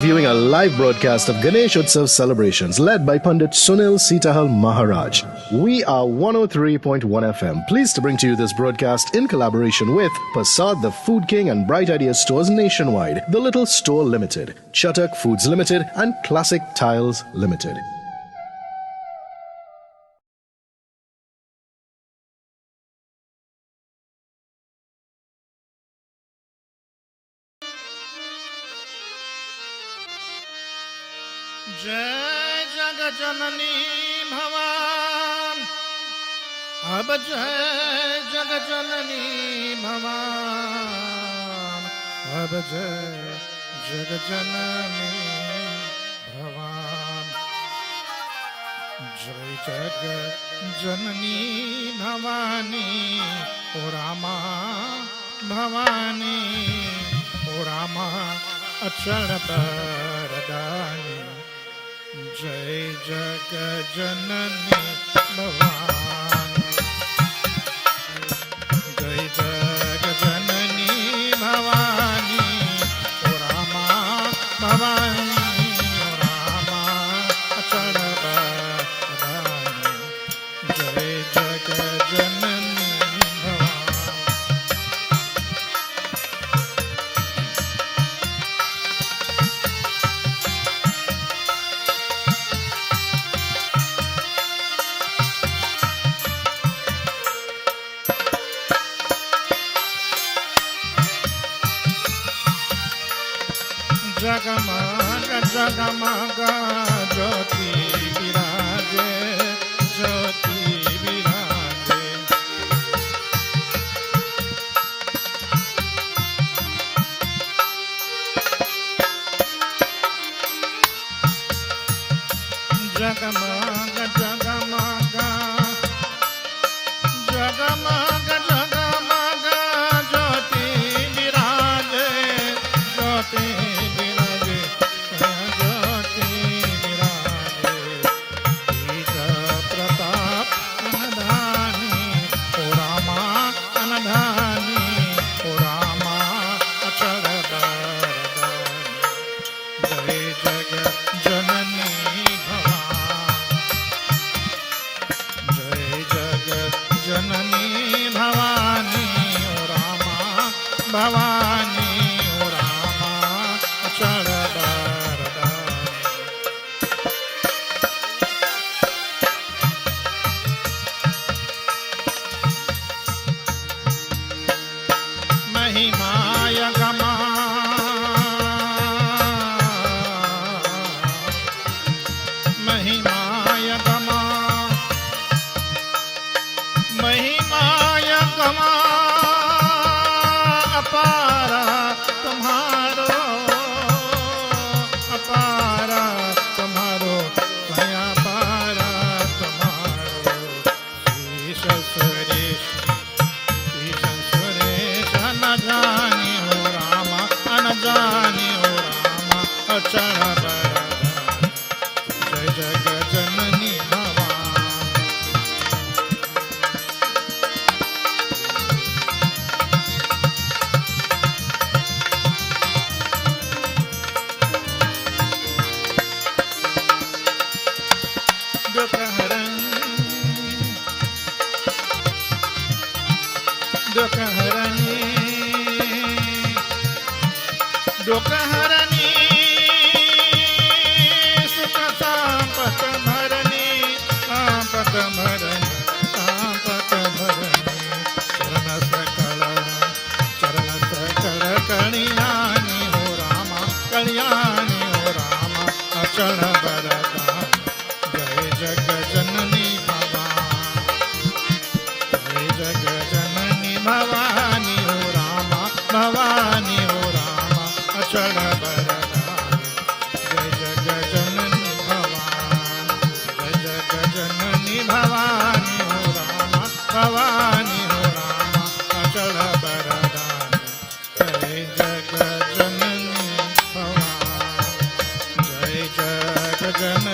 Viewing a live broadcast of Ganesh Utsav celebrations led by Pundit Sunil Seetahal Maharaj. We are 103.1 FM, pleased to bring to you this broadcast in collaboration with Persad, the Food King and Bright Idea stores nationwide, The Little Store Limited, Chatak Foods Limited and Classic Tiles Ltd. जय जगजननी भवान अब जय जगजननी भवान अब जय जगजननी भवान जय जगजननी भवानी ओ रामा भवानी ओ रामा अक्षर बरदानी जय जगजननी भवान जय जगजननी भवानी ओ रामा भवानी ओ रामा अचल बरदानी जय जगजननी भवान जगमग जगमग ज्योति विराजे ज्योति विराजे जगमग जगमग जगमग जगमग ज्योति विराजे ज्योति जननी भवानी ओ रामा भवानी ओ रामा अचल बरदानी महिमाय गमा महिमाय गमा महिमाय गमा अपारा तुम्हारो अपारा तुम्हारो भया पारा तुम्हारो शीश सुरेश न जानी हो रामा न जानी हो रामा अचल बरदानी जय जगजननी भवान दुःखहरणी सुख संपत भरणी संपत भरणी संपत भरणी चरण सकल कल्याणी हो रामा कल्याणी हो रामा अचल बरदानी जय जगजननी भवानी जय जगजननी भवानी हो रामा भवानी हो रामा अचल बरदानी जय जगजननी भवानी जय जगजननी भवानी हो रामा भवानी हो रामा अचल बरदानी जय जगजननी भवानी जय जगजननी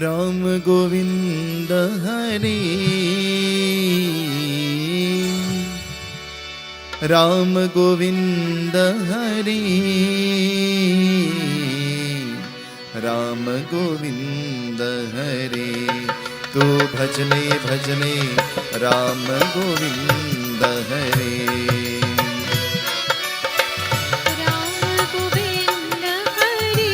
राम गोविंद हरे राम गोविंद हरे राम गोविंद हरे। तो भजने भजने राम गोविंद हरे। राम गोविंद हरे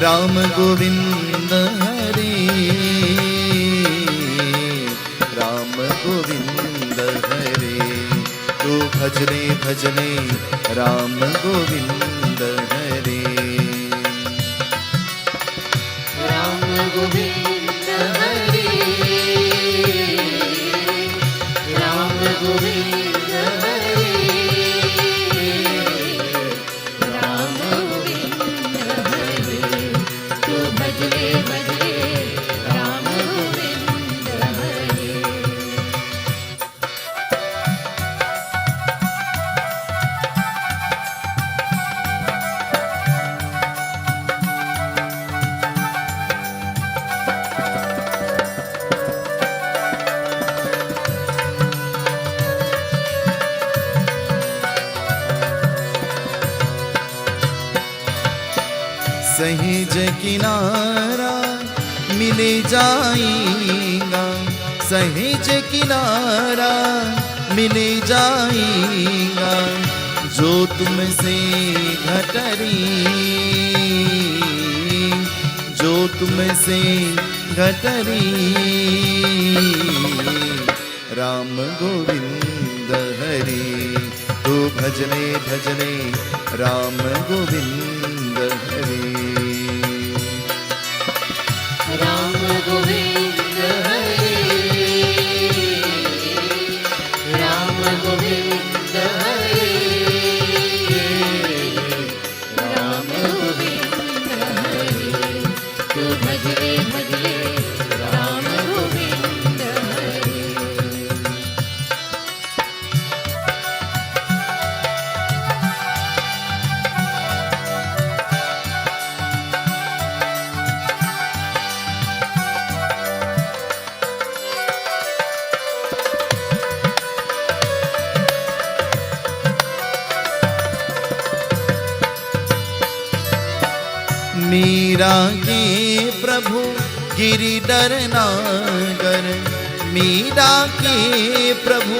राम गोविंद हरे राम गोविंद हरे। तो भजने भजने राम गोविंद हरे। राम गोविंद हरे राम गोविंद हरे राम गोविंद हरे। तो भजने भजने राम गोविंद हरे। सहेज किनारा मिले जाएगा, सहेज किनारा मिले जाएगा, जो तुमसे घटरी जो तुमसे घटरी। राम गोविंद हरि। तो भजने भजने राम गोविंद हरि। राम गोविंद हरि राम गोविंद हरि राम गोविंद हरि। तो भजने भजने राम गोविंद हरि। मीरा के प्रभु गिरिधर नागर, मीरा के प्रभु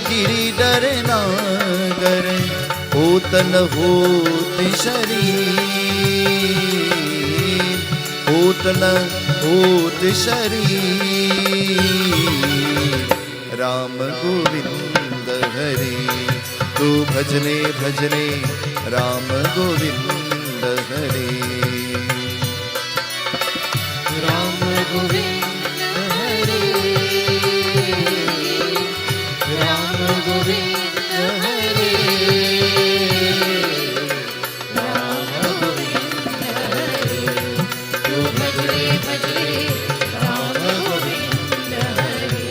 गिरिधर नागर, होतन होत शरीर होतन होत शरीर। राम गोविंद हरि। तो भजने भजने राम गोविंद हरि। राम गोविंद हरि राम गोविंद हरि राम गोविंद हरि। तो भजने भजने Ram Govind Hari.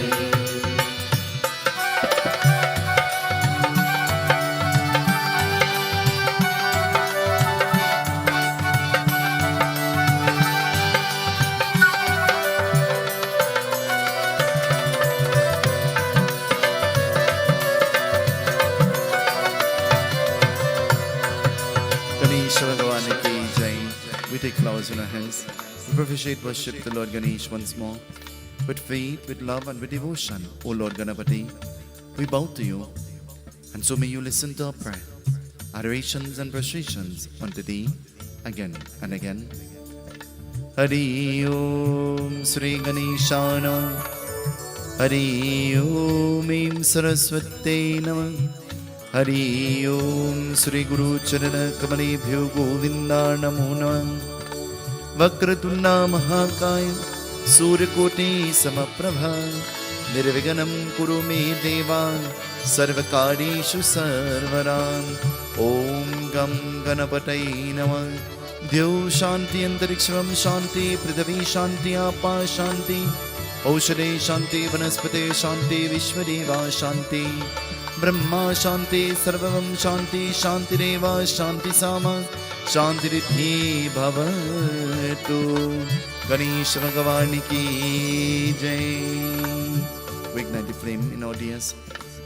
We take flowers in our hands. We propitiate worship to Lord Ganesh once more. With faith, with love and with devotion, O Lord Ganapati, we bow to you. And so may you listen to our prayer, adorations and prostrations unto thee again and again. Hari Om Sri Ganeshana. Hari Om Im Saraswate Namah. Hari Om Sri Guru Charana Kamalebhyo Govinda Namo Namah. Vakratunda Mahakaya Suryakote Samaprabha निर्विघ्नं कुरु मे देव सर्वकार्येषु सर्वदा। ॐ गं गणपतये नमः। द्यौ शान्ति अन्तरिक्षं शान्ति पृथिवी शान्ति आपा शान्ति औषधे शान्ति वनस्पते शान्ति विश्वदेवा शान्ति ब्रह्मा शान्ति सर्वं शान्ति शान्तिरेव शान्ति सामा शान्तिरिद्धि भवतु। गणेश भगवान की जय। We ignite the flame in our ears.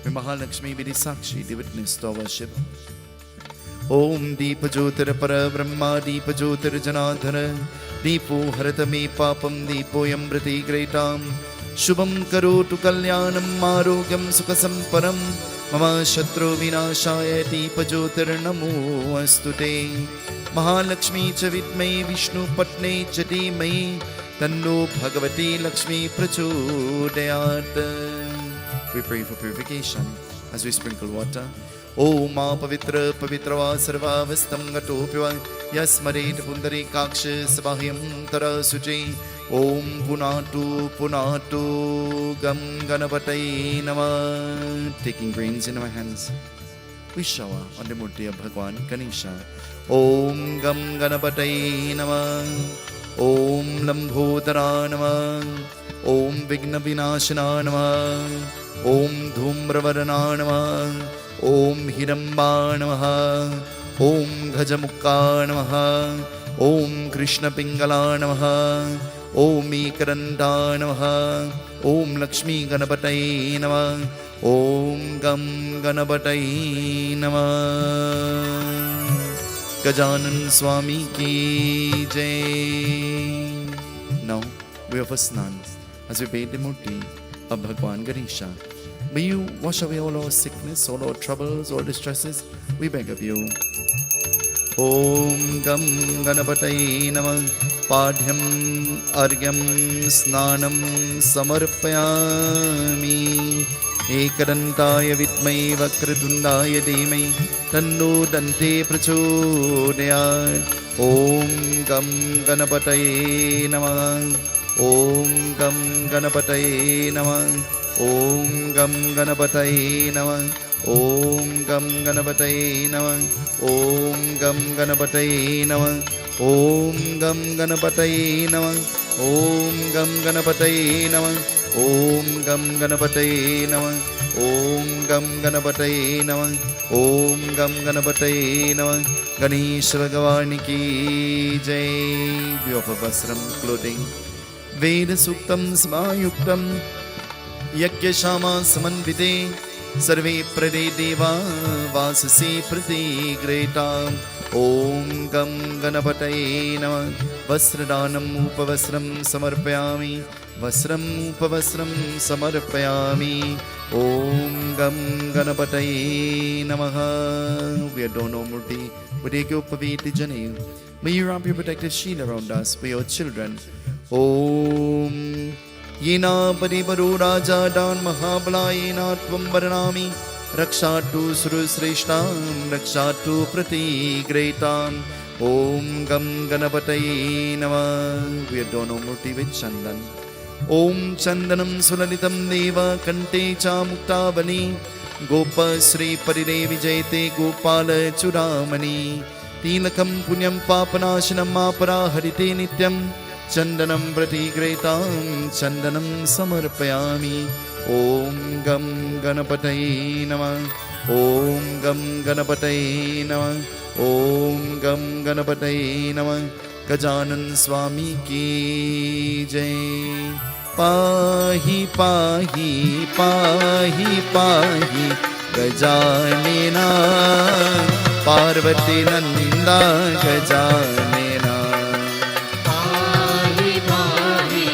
May Mahalakshmi be the Sakshi, the witness to our worship. Om Deep Jyotir Para Brahma Deep Jyotir Janadhara Deepo Harata Me Papam Deepo Yambrati Gretam Shubham Karotu Kalyanam Arogyam Sukhasam Param Mama Shatru Vinashaya Deep Jyotir Namo Astute Mahalakshmi Chavitmai Vishnu Patne Chadimai Tanno Bhagavati Lakshmi Prachodayat. We pray for purification as we sprinkle water. Om Ma Pavitra Pavitrava Sarvavastam Gatopya Yasmaret Pundarikaksha Sabahyam Tara Suji. Om Punatu Punatu Gam Ganapataye Namah. Taking grains in our hands, we shower on the Murti of Bhagwan Ganesha. Om Gam Ganapataye Namah. Om Lambhodara Namah. Om Vigna Vinashana Namah. Om Dhumravarana Namah. Om Hiramba Namaha. Om Gajamukha Namaha. Om Krishna Pingala Namaha. Om Ekaranta Namaha. Om Lakshmi Ganapataye Namah. Om Gam Ganapataye Namah. Gajanan Swami Ki Jai. Now we offer snan as we bathe the murti of Bhagwan Ganesha. May you wash away all our sickness, all our troubles, all distresses, we beg of you. Om Gam Ganapataye Namah. Padhyam Argyam Snanam Samarpayami. Ekarantaya Vitmai Vakratundaya Dhimai Tanno Dante Prachodayat. Om Gam Ganapataye Namah. Om Gam Ganapataye Namah. Om Gam Ganapataye Namah. Om Gam Ganapataye Namah. Om Gam Ganapataye Namah. Om Gam Ganapataye Namah. Om Gam Ganapataye Namah. Om Gam Ganapataye Namah. Om Gam Ganapataye Namah. Om Gam Ganapataye Namah. Ganesh Bhagwan ki Jai. We offer Vasram clothing. Veda Suktam Smayuktam Yakya Shama Samanvite Sarve Prade Deva Vasase Prati Gretam. Om Gam Ganapataye Namah. Vasradanam Upavasram Samarpayami. Vasram Upavasram Samarpayami. Om Gam Ganapataye Namaha. We adore no Murti. We take your Paviti Jani. May you wrap your protective shield around us for your children. Om Yena Parivaru Raja Dan Mahabala Yena Tvam Varanami. Rakshatu Surusreshtam Rakshatu Prati Gretam. Om Gam Ganapataye Namah. We adorn our Murti with Chandan. Om Chandanam Sulalitam Deva Kante Cha Muktavani. Gopa Sri Paridevi Jayate Gopala Churamani. Tilakam Punyam Papanashanam Apara Harite Nityam. Chandanam Prati Gretam Chandanam Samarpayami. Om Gam Ganapataye Namah. Om Gam Ganapataye Namah. Om Gam Ganapataye Namah. Gajanan Swami ki Jai. Pahi Pahi Pahi Pahi Gajanena Parvati Nanda Gajanena. Pahi Pahi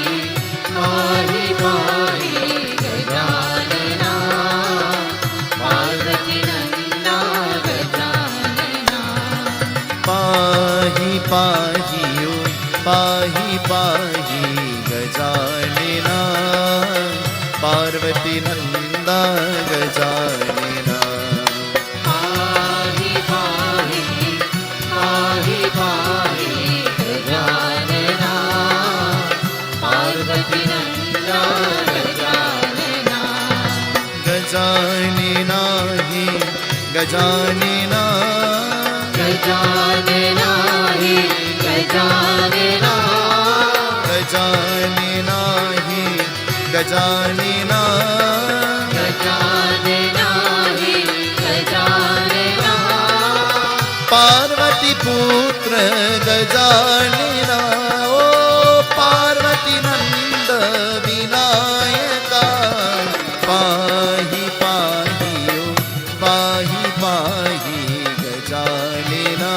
Pahi Pahi Gajanena Parvati Nanda Gajanena. Pahi Pahi Pahi Pahi Gajanena Parvati Nanda Gajanena. Pahi Pahi Pahi Pahi Gajanena Parvati Nanda Gajanena. Gajanana Gajanana हि गजानना गजानना हि गजानना गजानना हि गजानना पार्वती पुत्र गजानना ओ पार्वती नंद विनायका पाहि पाहि ओ पाहि पाहि गजानना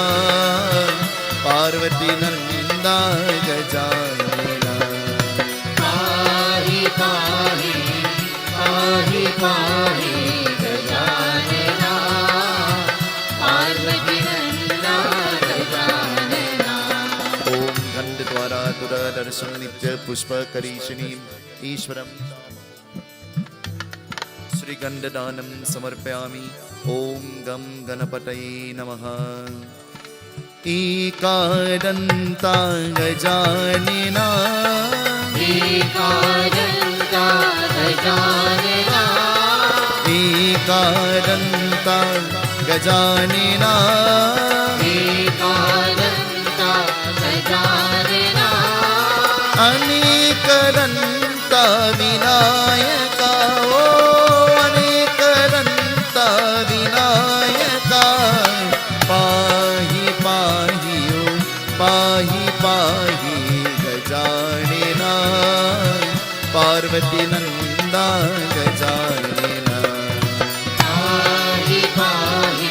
पार्वती नंदा गजानना पाहि पाहि पाहि पाहि गजानना पार्वती नंदा गजानना ओम गंध द्वारा दूरदर्शन नित्य पुष्प करीशिनी ईश्वरम श्री गंधदानम समर्पयामि ओम गम गणपतये नमः एकादन्ता गजानना एकादन्ता गजानना एकादन्ता गजानना एकादन्ता गजानना अनेकदन्ता विनायका ओ अनेकदन्ता विनायका पाहि पाहि ओ पाहि पाहि गजानना पार्वती नंदा गजानना पाहि पाहि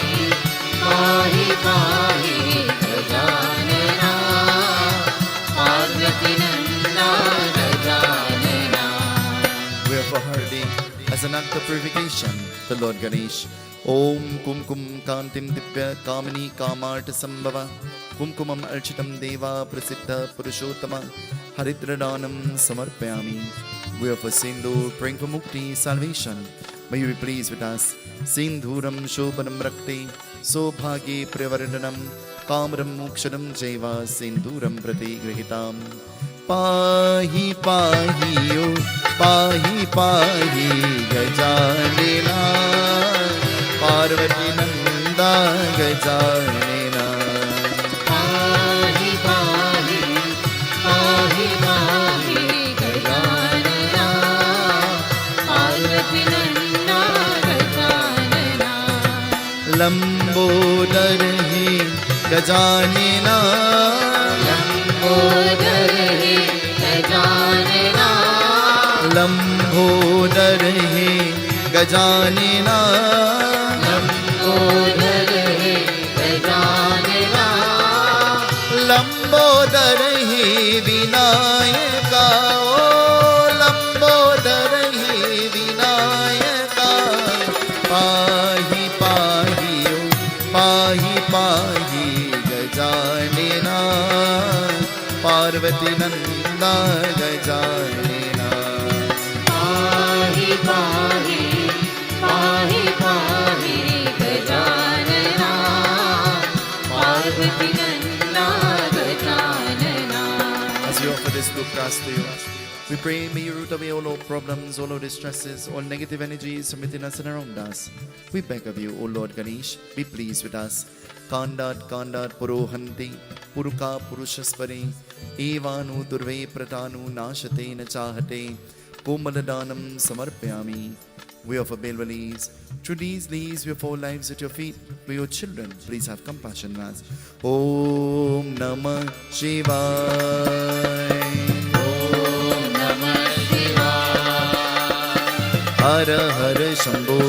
पाहि पाहि Gajanana Parvati Nanda Gajanana Wherefore hurting as an act of purification, the Lord Ganesh, Om Kumkum Kantim Dipya Kamini Kamart Sambhava Kumkumam Architam Deva Prasiddha Purushottama Haridradanam Samarpayami. Wherefore Sindhu, praying for Mukti, salvation, may you be pleased with us. Sindhuram Shobhanam Rakti Sobhagi Privaranam Kamram Mokshanam Jeva Sindhuram Prati Grihitam पाहि पाहि ओ पाहि पाहि गजानना पार्वती नंदा गजानना पाहि पाहि पाहि पाहि गजानना पार्वती नंदा गजानना लंबोदर हे गजानना लंबोदर हे गजानना लंबोदर हे गजानना लंबोदर हे गजानना लंबोदर हे विनायका ओ लंबोदर हे विनायका पाहि पाहि ओ पाहि पाहि गजानना पार्वती नंदा गजानना पाहि पाहि पाहि पाहि Gajanana Parvati Nanda Gajanana As we offer this broadcast to you, we pray may you root away all our problems, all our distresses, all negative energies from within us and around us. We beg of you, O Lord Ganesh, be pleased with us. Kandat Kandat Purohanti Puruka Purushaspare Evanu Durve Pratanu Nashate Nachahate Komaladanam Samarpayami. We offer Belva leaves. Through these leaves, we offer our lives at your feet. For your children, please have compassion on us. Om Namah Shivaya. Om Namah Shivaya. Har Har Shambho.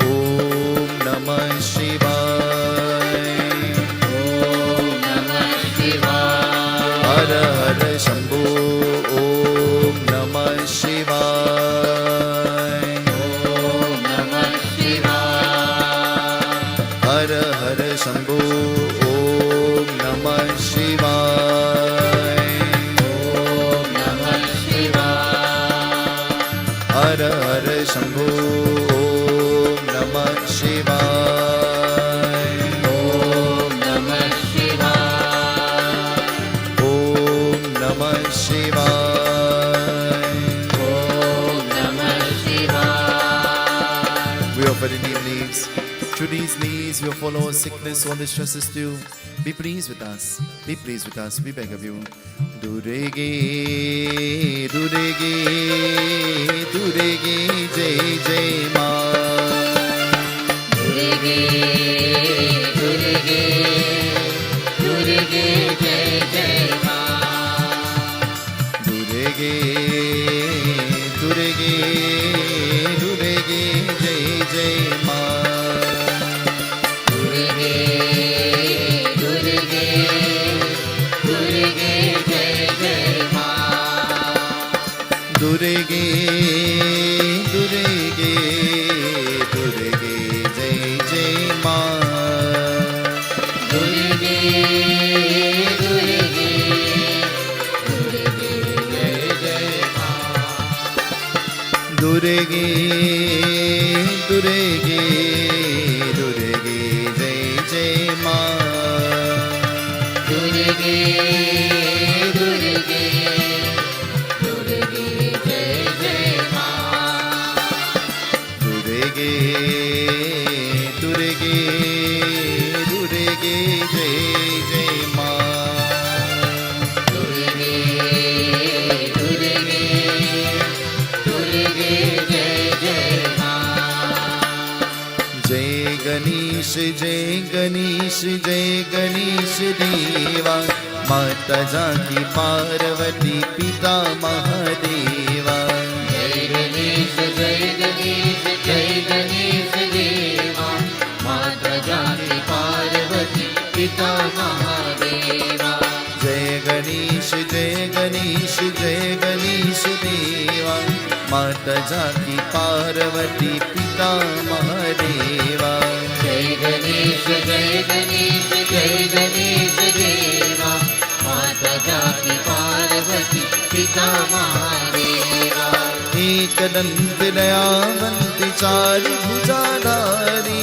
Om Namah Shivaya. Om Namah Shivaya. Har Har Shambho. Om Namah Shivaya. Om Namah Shivaya. Har Har Shambho. Om Namah Shivaya. Om Namah Shivaya. Har Har Shambho. Om Namah Shivaya. Om Namah Shivaya. Om Namah Shivaya. Om Namah Shivaya. We offer these knees, we follow sickness or distresses too. Be pleased with us. Be pleased with us. We beg of you. Durege, Durege, Durege, Jai Jai Ma. Durege, Durege, Durege, Jai Jai Ma. Durege, Durege, Durege, Jai Jai Ma. Durege, Durege, Durege, Jai Jai Ma. Durege, Durege, Durege, Jai Jai Ma. Durege, Durege, Durege, Jai Jai Ma. Durege, Durege, Durege, Jai Jai Ma. Durege, Durege, Durege, Jai Jai Ma. Durege, Durege, Durege, Jai Jai Ma. Durege, Durege, Durege, Jai Jai Ma. Jai Ganesh, Jai Ganesh, Jai Ganesh Deva. Mata Janki Parvati Pita Mahadeva. Jai Ganesh, Jai Ganesh, Jai Ganesh Deva. Mata Janki Parvati Pita Mahadeva. Jai Ganesh, Jai Ganesh, Jai Ganesh Deva. Mata Janki Parvati Pita Mahadeva. Jai Ganesh, Jai Ganesh, Jai Ganesh Deva. Mata Janki Parvati Pita Mahadeva. एक दंत दयावंत चार भुजाधारी.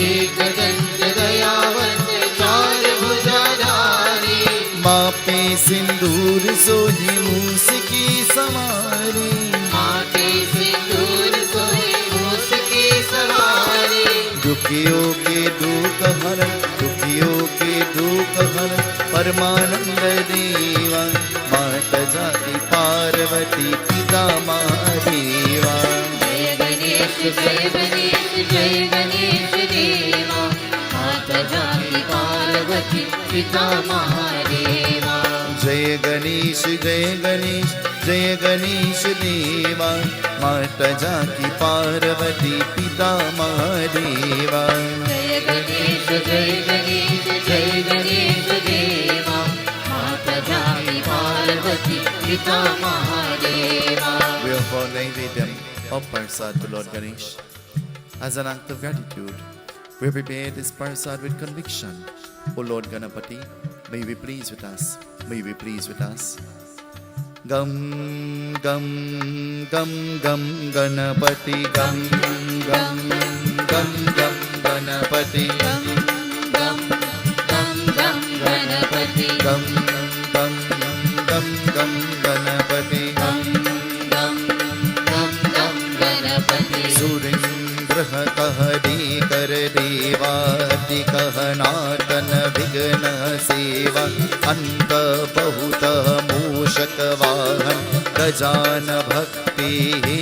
एक दंत दयावंत चार भुजाधारी. बापे सिंदूर सोही मूस की सवारी. माथे सिंदूर सोई मूस की सवारी. दुखियों के दुख हर, दुखियों के दुख हर परमानंद देवा. माता जाति पार्वती पिता महादेवा. जय गणेश, जय गणेश, जय गणेश देवा. माता जानकी पार्वती पिता महादेवा. जय गणेश, जय गणेश, जय गणेश देवा. माता जाति पार्वती पिता महादेवा. जय गणेश, जय गणेश, जय गणेश देवा. माता जानकी पार्वती पिता Mahadeva. We offer Naivedyam of Persad to Lord Ganesh. As an act of gratitude, we prepare this Persad with conviction. O Lord Ganapati, may you be pleased with us. May you be pleased with us. Gam, gam, gam, gam, Ganapati. Gam, gam, gam, gam, Ganapati. Gam, gam, gam, gam, Ganapati. Gam, gam, gam, gam, Ganapati. Gam, gam, gam, gam, Ganapati. Surendra कहरी कर देवाति कहनातन विघ्न सेवा. अंत बहुत मूषक वाहन गजान भक्ति ही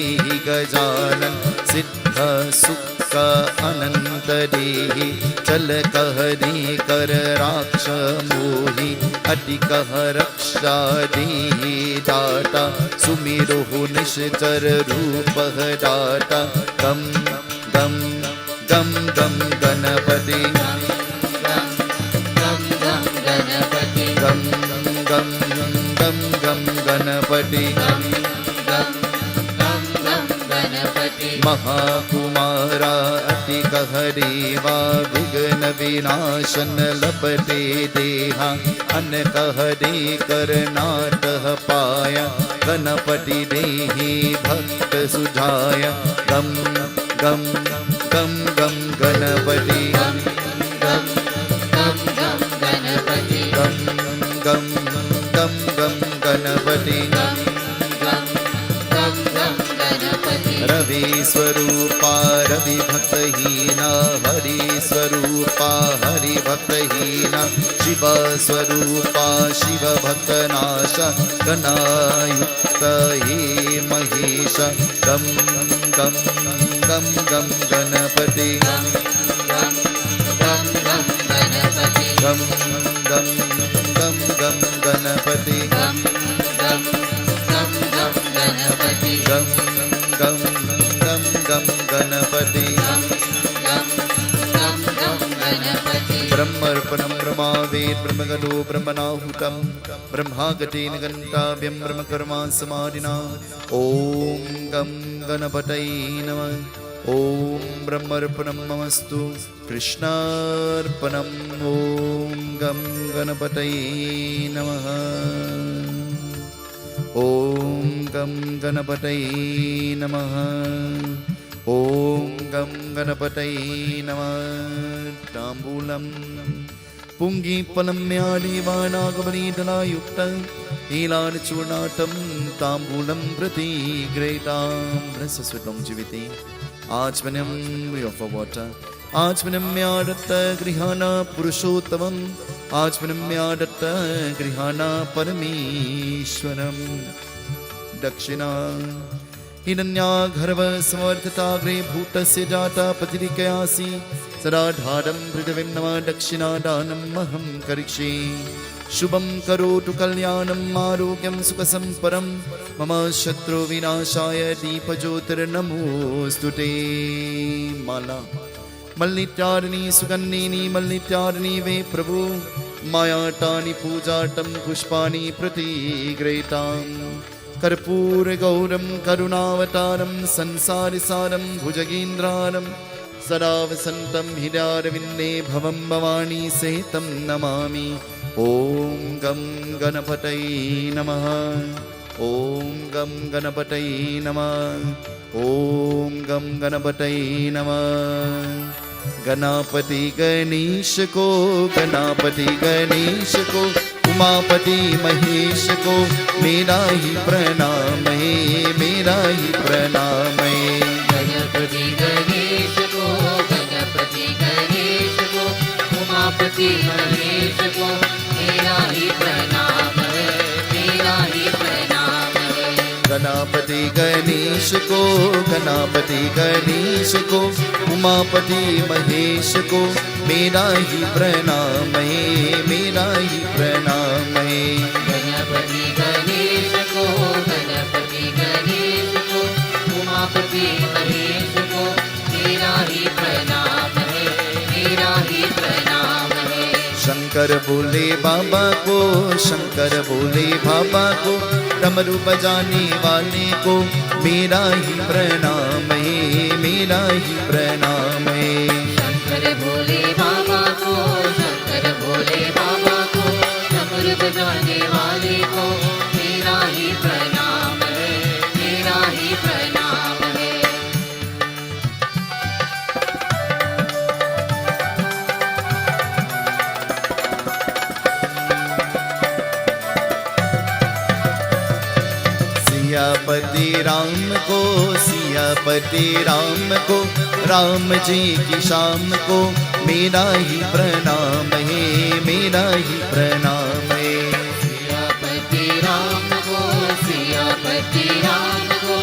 गजानन. सिद्ध सुख अनंत देहि चल कहरी कर राक्ष मोहि. अति कह रक्षा देहि दाता सुमिरो निश्चर रूप दाता. गम गम गम गम Ganpati. Gam, gam, gam, Ganapati. गम गम गम गम Ganpati. Gam, gam, gam, gam, Ganapati. महाकुमारा अति कहदेवा विघ्न विनाशन लपटे देहा. अन कहदे करनाथ पाया गणपति देहि भक्त सुझाया. गम गम गम गम Ganpati. Gam, gam, gam, gam, Ganapati. गम गम गम गम Ganpati. Gam, gam, gam, gam, Ganapati. Ravi स्वरूपा रवि भक्तहीना हरि स्वरूप स्वरूपा हरिभक्तहीना शिवस्वरूपा शिवभक्तनाश गणायुक्त हे महेश गं गं गं गं गणपति गं गं गणपति गं गं गं गं गणपति गं गं गणपति गं गं गं गं गणपति गणपति ब्रह्मर्पणं ब्रह्मावेद ब्रह्मगतो ब्रह्मणाहुतं ब्रह्मागतेन गन्ताव्यं ब्रह्मकर्मा समाधिना ॐ गं गणपतये नमः ॐ ब्रह्मर्पणं ममस्तु कृष्णार्पणम् ॐ गं गणपतये नमः ॐ गं गणपतये नमः ॐ गं गणपतये नमः ताम्बूलं पुङ्गीफलं म्यादेवानागमनीदलायुक्तं नीलानचूर्णाटं ताम्बूलं प्रति ग्रहीतां रसस्वतं जीविते आचमनं we offer water आचमनं म्यादत्त गृहाणा पुरुषोत्तमम् आचमनं म्यादत्त गृहाणा परमेश्वरं दक्षिणा हिरण्याघर्व समर्थताग्रे भूतस्य जाता पतिरिकयासि सदा ढाढं पृथिवीं नमः दक्षिणादानम् अहं करिष्ये शुभं करोतु कल्याणम् आरोग्यं सुखसम्पदं मम शत्रुविनाशाय दीपज्योतिर्नमोऽस्तु ते माला मल्लित्यारिणी सुगन्धिनी मल्लित्यारिणी वे प्रभु मायाटानि पूजाटं पुष्पाणि प्रतिगृहीताम् कर्पूरगौरं करुणावतारं संसारिसारं भुजगेन्द्रारं सदा वसन्तं हृदयारविन्दे भवं भवानी सहितं नमामि ॐ गं गणपतये नमः ॐ गं गणपतये नमः ॐ गं गणपतये नमः गणपति गणेश को गणपति गणेश को उमापति महेश को मेरा ही प्रणाम है मेरा ही प्रणाम है गणपति गणेश को गणपति गणेश को उमापति महेश को मेरा ही प्रणाम है मेरा ही प्रणाम है गणपति गणेश को गणपति गणेश को उमापति महेश को मेरा ही प्रणाम है मेरा ही प्रणाम है गणपति गणेश को गणपति गणेश को उमापति महेश को मेरा ही प्रणाम है मेरा ही प्रणाम है शंकर बोले बाबा को शंकर बोले बाबा को डमरू बजाने वाले को मेरा ही प्रणाम है मेरा ही प्रणाम है शंकर भोले बाबा को शंकर भोले बाबा को डमरू बजाने वाले को मेरा ही प्रणाम है मेरा ही प्रणाम है सियापति राम को सियापति राम को राम जी की शाम को मेरा ही प्रणाम है मेरा ही प्रणाम है सियापति राम को सियापति राम को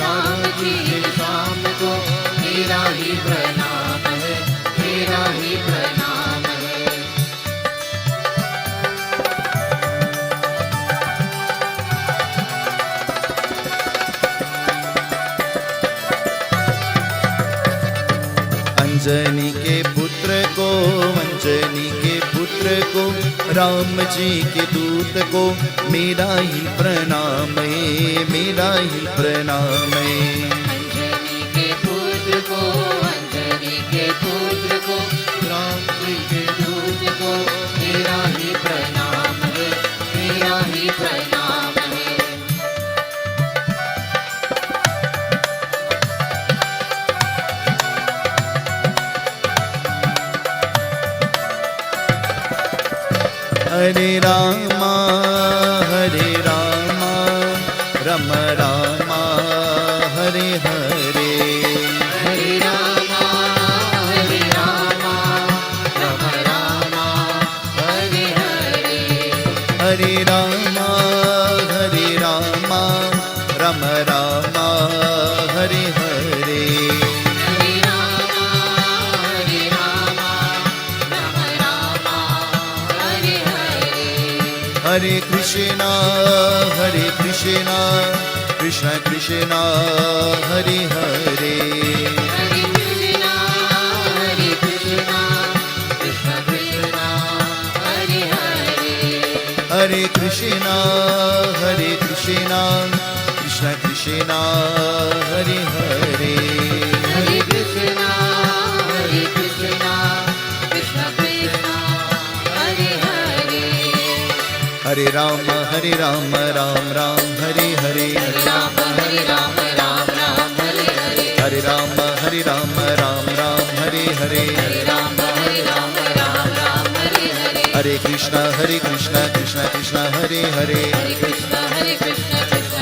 राम जी शाम को मेरा ही प्रणाम है मेरा ही प्रणाम है अंजनी के पुत्र को अंजनी के पुत्र को राम जी के दूत को मेरा ही प्रणाम है मेरा ही प्रणाम है अंजनी के पुत्र को अंजनी के पुत्र को राम जी के दूत को मेरा ही प्रणाम है मेरा ही प्रणाम है हरे रामा रम Rama Hare Hare Hare Rama Hare Rama, Hare Rama, Rama Rama, Hare Hare. Hare Rama, Hare Rama, Rama Rama, Hare Hare. Hare Krishna, Krishna Krishna, Hare Hare. Hare Krishna, Krishna Krishna, Hare Hare. Hare Krishna, Krishna Krishna, Hare Hare. Hare Krishna, Krishna Krishna, Hare Hare. Hare Rama, Ram Ram, Hare Hare. Rama, Hare Rama, Ram Ram, Hare Hare. Hare Rama, Ram Ram, Hare Hare. Rama, Hare Rama, Ram Ram, Hare Hare. Hare Krishna, Krishna Krishna, Hare Hare. Hare Krishna, Krishna Krishna,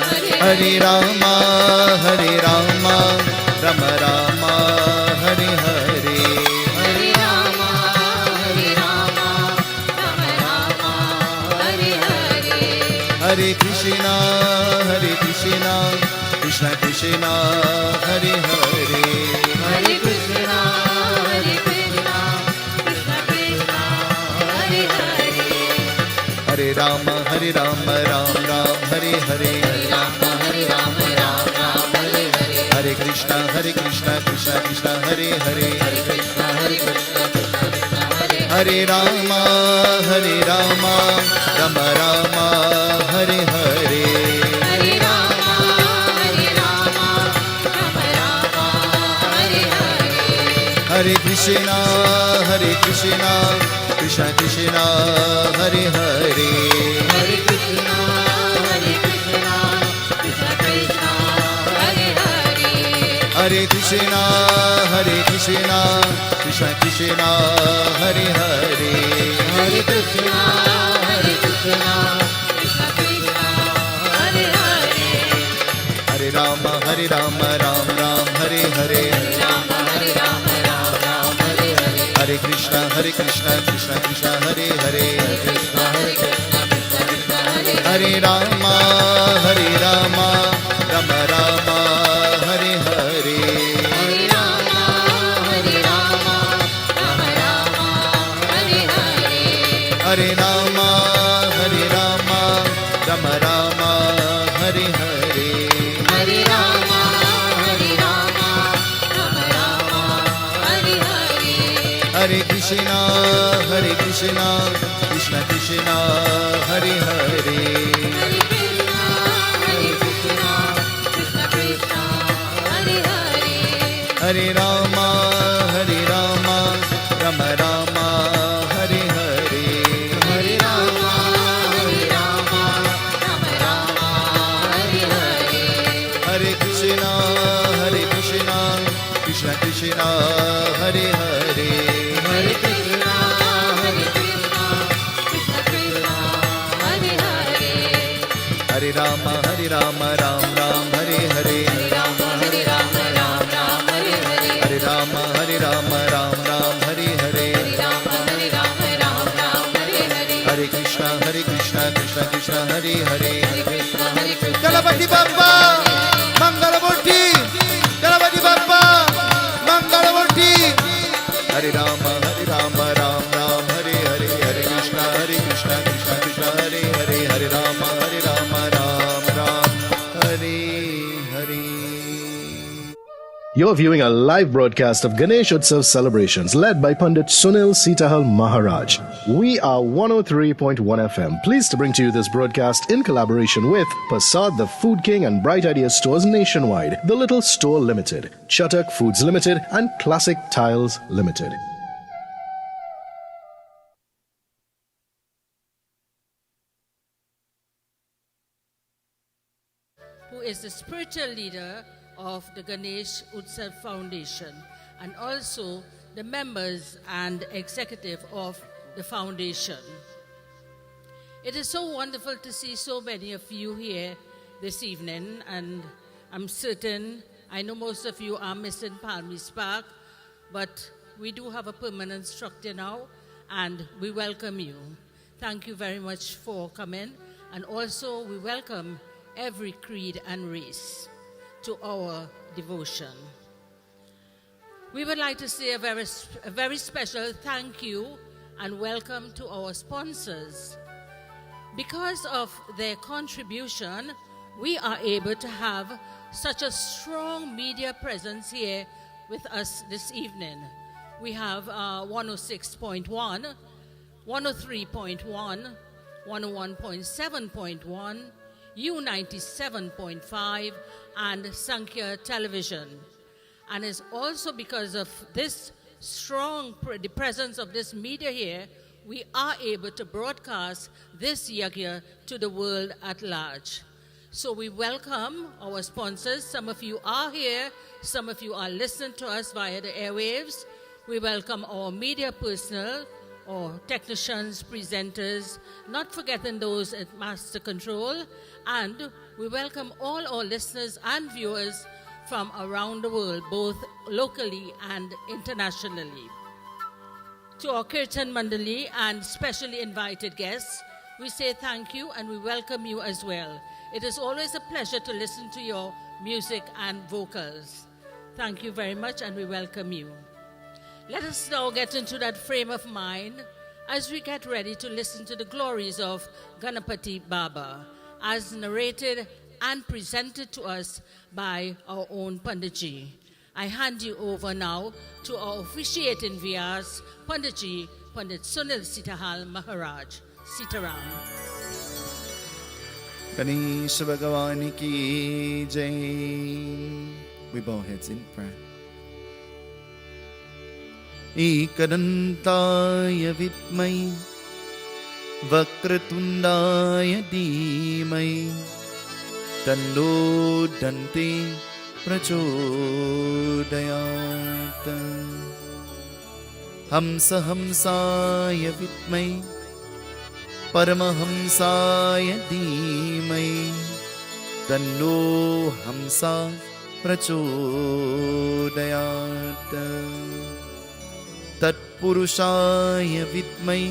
Hare Hare. Hare Rama, Rama Rama, Hare Hare. Hare Rama, Rama Rama, Hare Hare. Hare Krishna, Krishna Krishna, Hare Hare. Hare Krishna, Krishna Krishna, Hare Hare. Hare Rama, Ram Ram, Hare Hare. Rama, Hare Rama, Ram Ram, Hare Hare. Hare Krishna, Krishna Krishna, Hare Hare. Hare Krishna, Krishna Krishna, Hare Hare. Hare Rama, Rama Rama, Hare Hare. Hare Rama, Rama Rama, Hare Hare. Hare Krishna, Krishna Krishna, Hare Hare. Hare Krishna, Krishna Krishna, Hare Hare. Hare Krishna, Krishna Krishna, Hare Hare. Hare Krishna, Krishna Krishna, Hare Hare. Hare Rama, Ram Ram, Hare Hare. Rama, Hare Rama, Ram Ram, Hare Hare. Hare Krishna, Krishna Krishna, Hare Hare. Krishna, Krishna Krishna, Hare Hare. Hare Rama, Rama Rama, Hare Hare. Hare Rama, Rama Rama, Hare Hare. Hare Rama, Rama Rama, Hare Hare. Hare Rama, Rama Rama, Hare Hare. Hare Krishna, Krishna Krishna, Hare Hare. Hare Krishna, Krishna Krishna, Hare Hare. Hare Rama, Rama Rama, Hare Hare. Hare Rama, Rama Rama, Hare Hare. Hare Krishna, Krishna Krishna, Hare Hare. Hare Krishna, Krishna Krishna, Hare Hare. Hare Rama, Ram Ram, Hare Hare. Rama, Hare Rama, Ram Ram, Hare Hare. Hare Rama, Ram Ram, Hare Hare. Rama, Hare Rama, Ram Ram, Hare Hare. Hare Krishna, Krishna Krishna, Hare Hare. Hare Krishna, Krishna. Ganapati Bappa, Mangalamurti. Ganapati Bappa, Mangalamurti. Hare Rama, Ram Ram, Hare Hare. Hare Krishna, Krishna Krishna, Hare Hare. Hare Rama, Ram Ram, Hare Hare. You're viewing a live broadcast of Ganesh Utsav celebrations led by Pundit Sunil Seetahal Maharaj. We are 103.1 FM, pleased to bring to you this broadcast in collaboration with Persad, the Food King and Bright Idea stores nationwide, The Little Store Limited, Chatak Foods Limited and Classic Tiles Ltd. Who is the spiritual leader of the Ganesh Utsav Foundation and also the members and executive of the foundation. It is so wonderful to see so many of you here this evening, and I'm certain, I know most of you are missing Palmy's Park, but we do have a permanent structure now, and we welcome you. Thank you very much for coming. And also we welcome every creed and race to our devotion. We would like to say a very special thank you and welcome to our sponsors. Because of their contribution, we are able to have such a strong media presence here with us this evening. We have 106.1, 103.1, 101.7.1, U97.5, and Sankhya Television. And it's also because of this strong the presence of this media here, we are able to broadcast this yagya to the world at large. So we welcome our sponsors. Some of you are here, some of you are listening to us via the airwaves. We welcome our media personnel, our technicians, presenters, not forgetting those at Master Control, and we welcome all our listeners and viewers from around the world, both locally and internationally. To our Kirtan Mandali and specially invited guests, we say thank you and we welcome you as well. It is always a pleasure to listen to your music and vocals. Thank you very much and we welcome you. Let us now get into that frame of mind as we get ready to listen to the glories of Ganapati Baba, as narrated and presented to us by our own Punditji. I hand you over now to our officiating Vyas, Punditji, Pandit Sunil Seetahal Maharaj. Sitaram. Ganesha Bhagavani ki jai. We bow heads in prayer. Ekadantaya vidmai Vakratundaya dhimai Tanno dante prachodayat. Hamsa hamsaya vidmai Paramahamsaya dhimai Tanno hamsa prachodayat. Tatpurushaya vidmai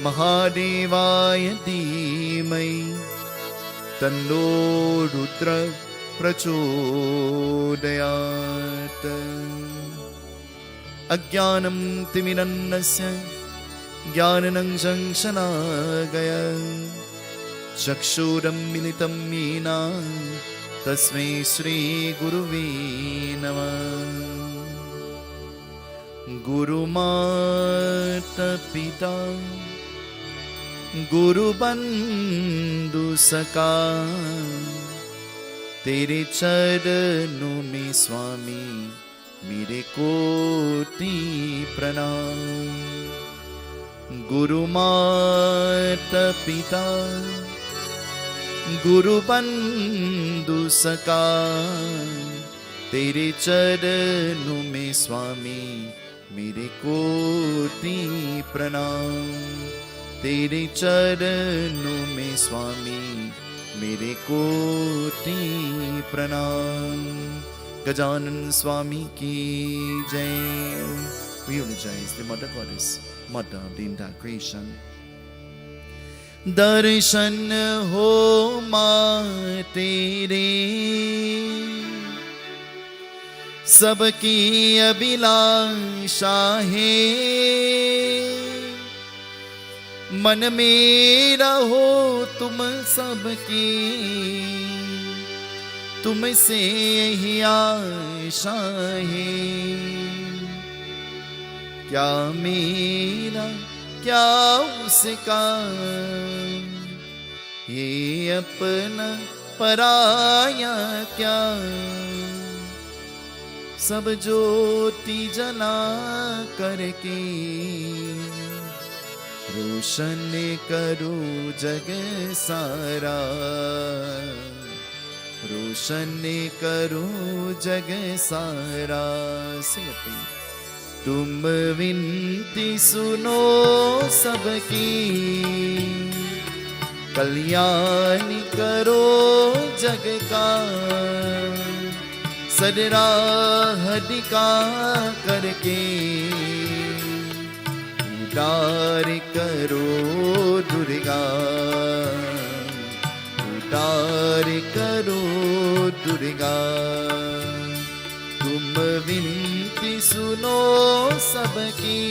Mahadevaya dhimai Tanno rudra prachodayat. Ajnanam timirannasya Jnananam jangshanagaya Chakshuram militam yena Tasmai Shri Guruve Namah. Guru Mata Pita Guru Bandhu Saka Tere Charanon mein Swami Mere koti pranam. Guru Mata Pita Guru Bandhu Saka Tere charanon mein Swami Mere koti pranam. Tere charanon mein Swami Mere koti pranam. Gajanan Swami ki jai. We eulogize the Mother Goddess, Mother of the entire creation. Darshan ho ma tere सबकी अभिलाषा है. मन में रहो तुम सबकी तुमसे यही आशा है. क्या मेरा क्या उसका ये अपना पराया क्या. सब ज्योति जला करके रोशन करो जग सारा. रोशन करो जग सारा. तुम विनती सुनो सबकी कल्याण करो जग का. सदरा हदिका करके उद्धार करो दुर्गा, उद्धार करो दुर्गा। तुम विनती सुनो सबकी,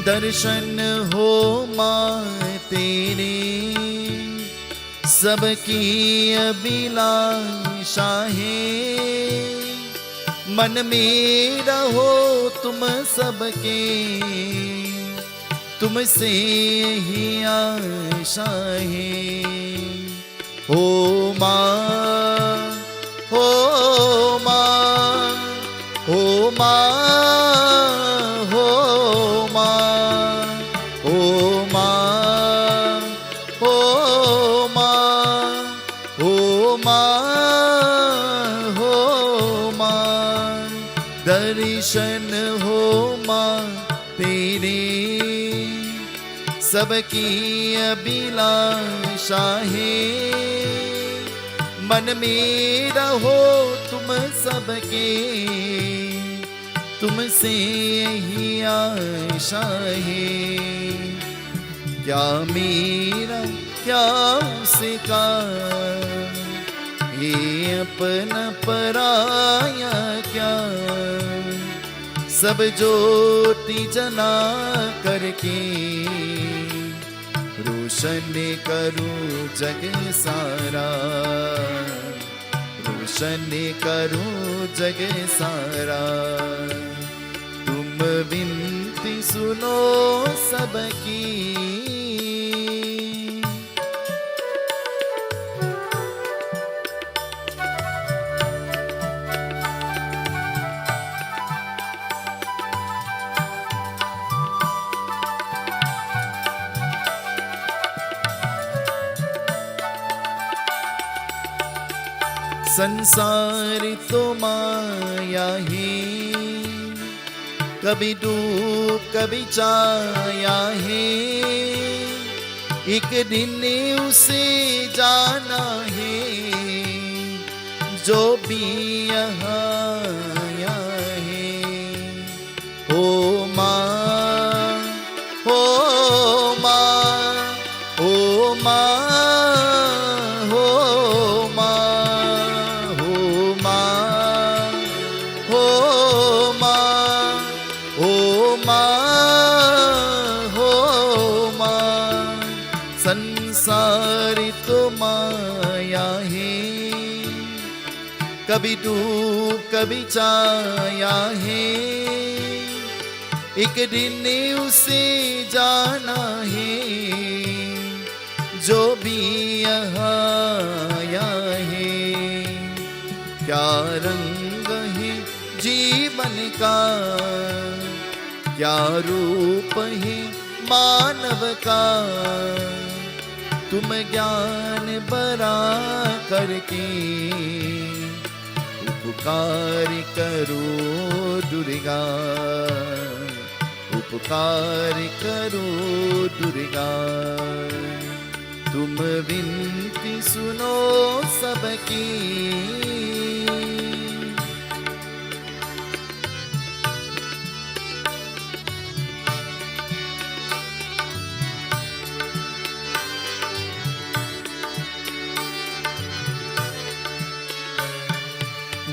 दर्शन हो माँ तेरे सबकी अभिलाषा है, मन में रहो तुम सबके, तुमसे ही आशा है। हो माँ, हो माँ, हो माँ, हो माँ, हो माँ, हो माँ, हो माँ, हो माँ। दर्शन हो माँ तेरे सबकी अभिलाषा है, मन में रहो तुम सबके, तुमसे यही आशा है। क्या मेरा क्या उसका, ये अपना पराया क्या, सब ज्योति जला करके रोशन करूं जग सारा, रोशन करूं जग सारा। तुम विनती सुनो सबकी, संसार तो माया है, कभी डूब कभी छाया है, एक दिन उसे जाना है, जो भी यहाँ आया है। हो माँ, हो माँ, हो माँ, कभी डूब कभी छाया है, एक दिन उसे जाना है, जो भी यहाँ आया है। क्या रंग है जीवन का, क्या रूप है मानव का, तुम ज्ञान बरा करके उपकार करो दुर्गा, उपकार करो दुर्गा। तुम विनती सुनो सबकी,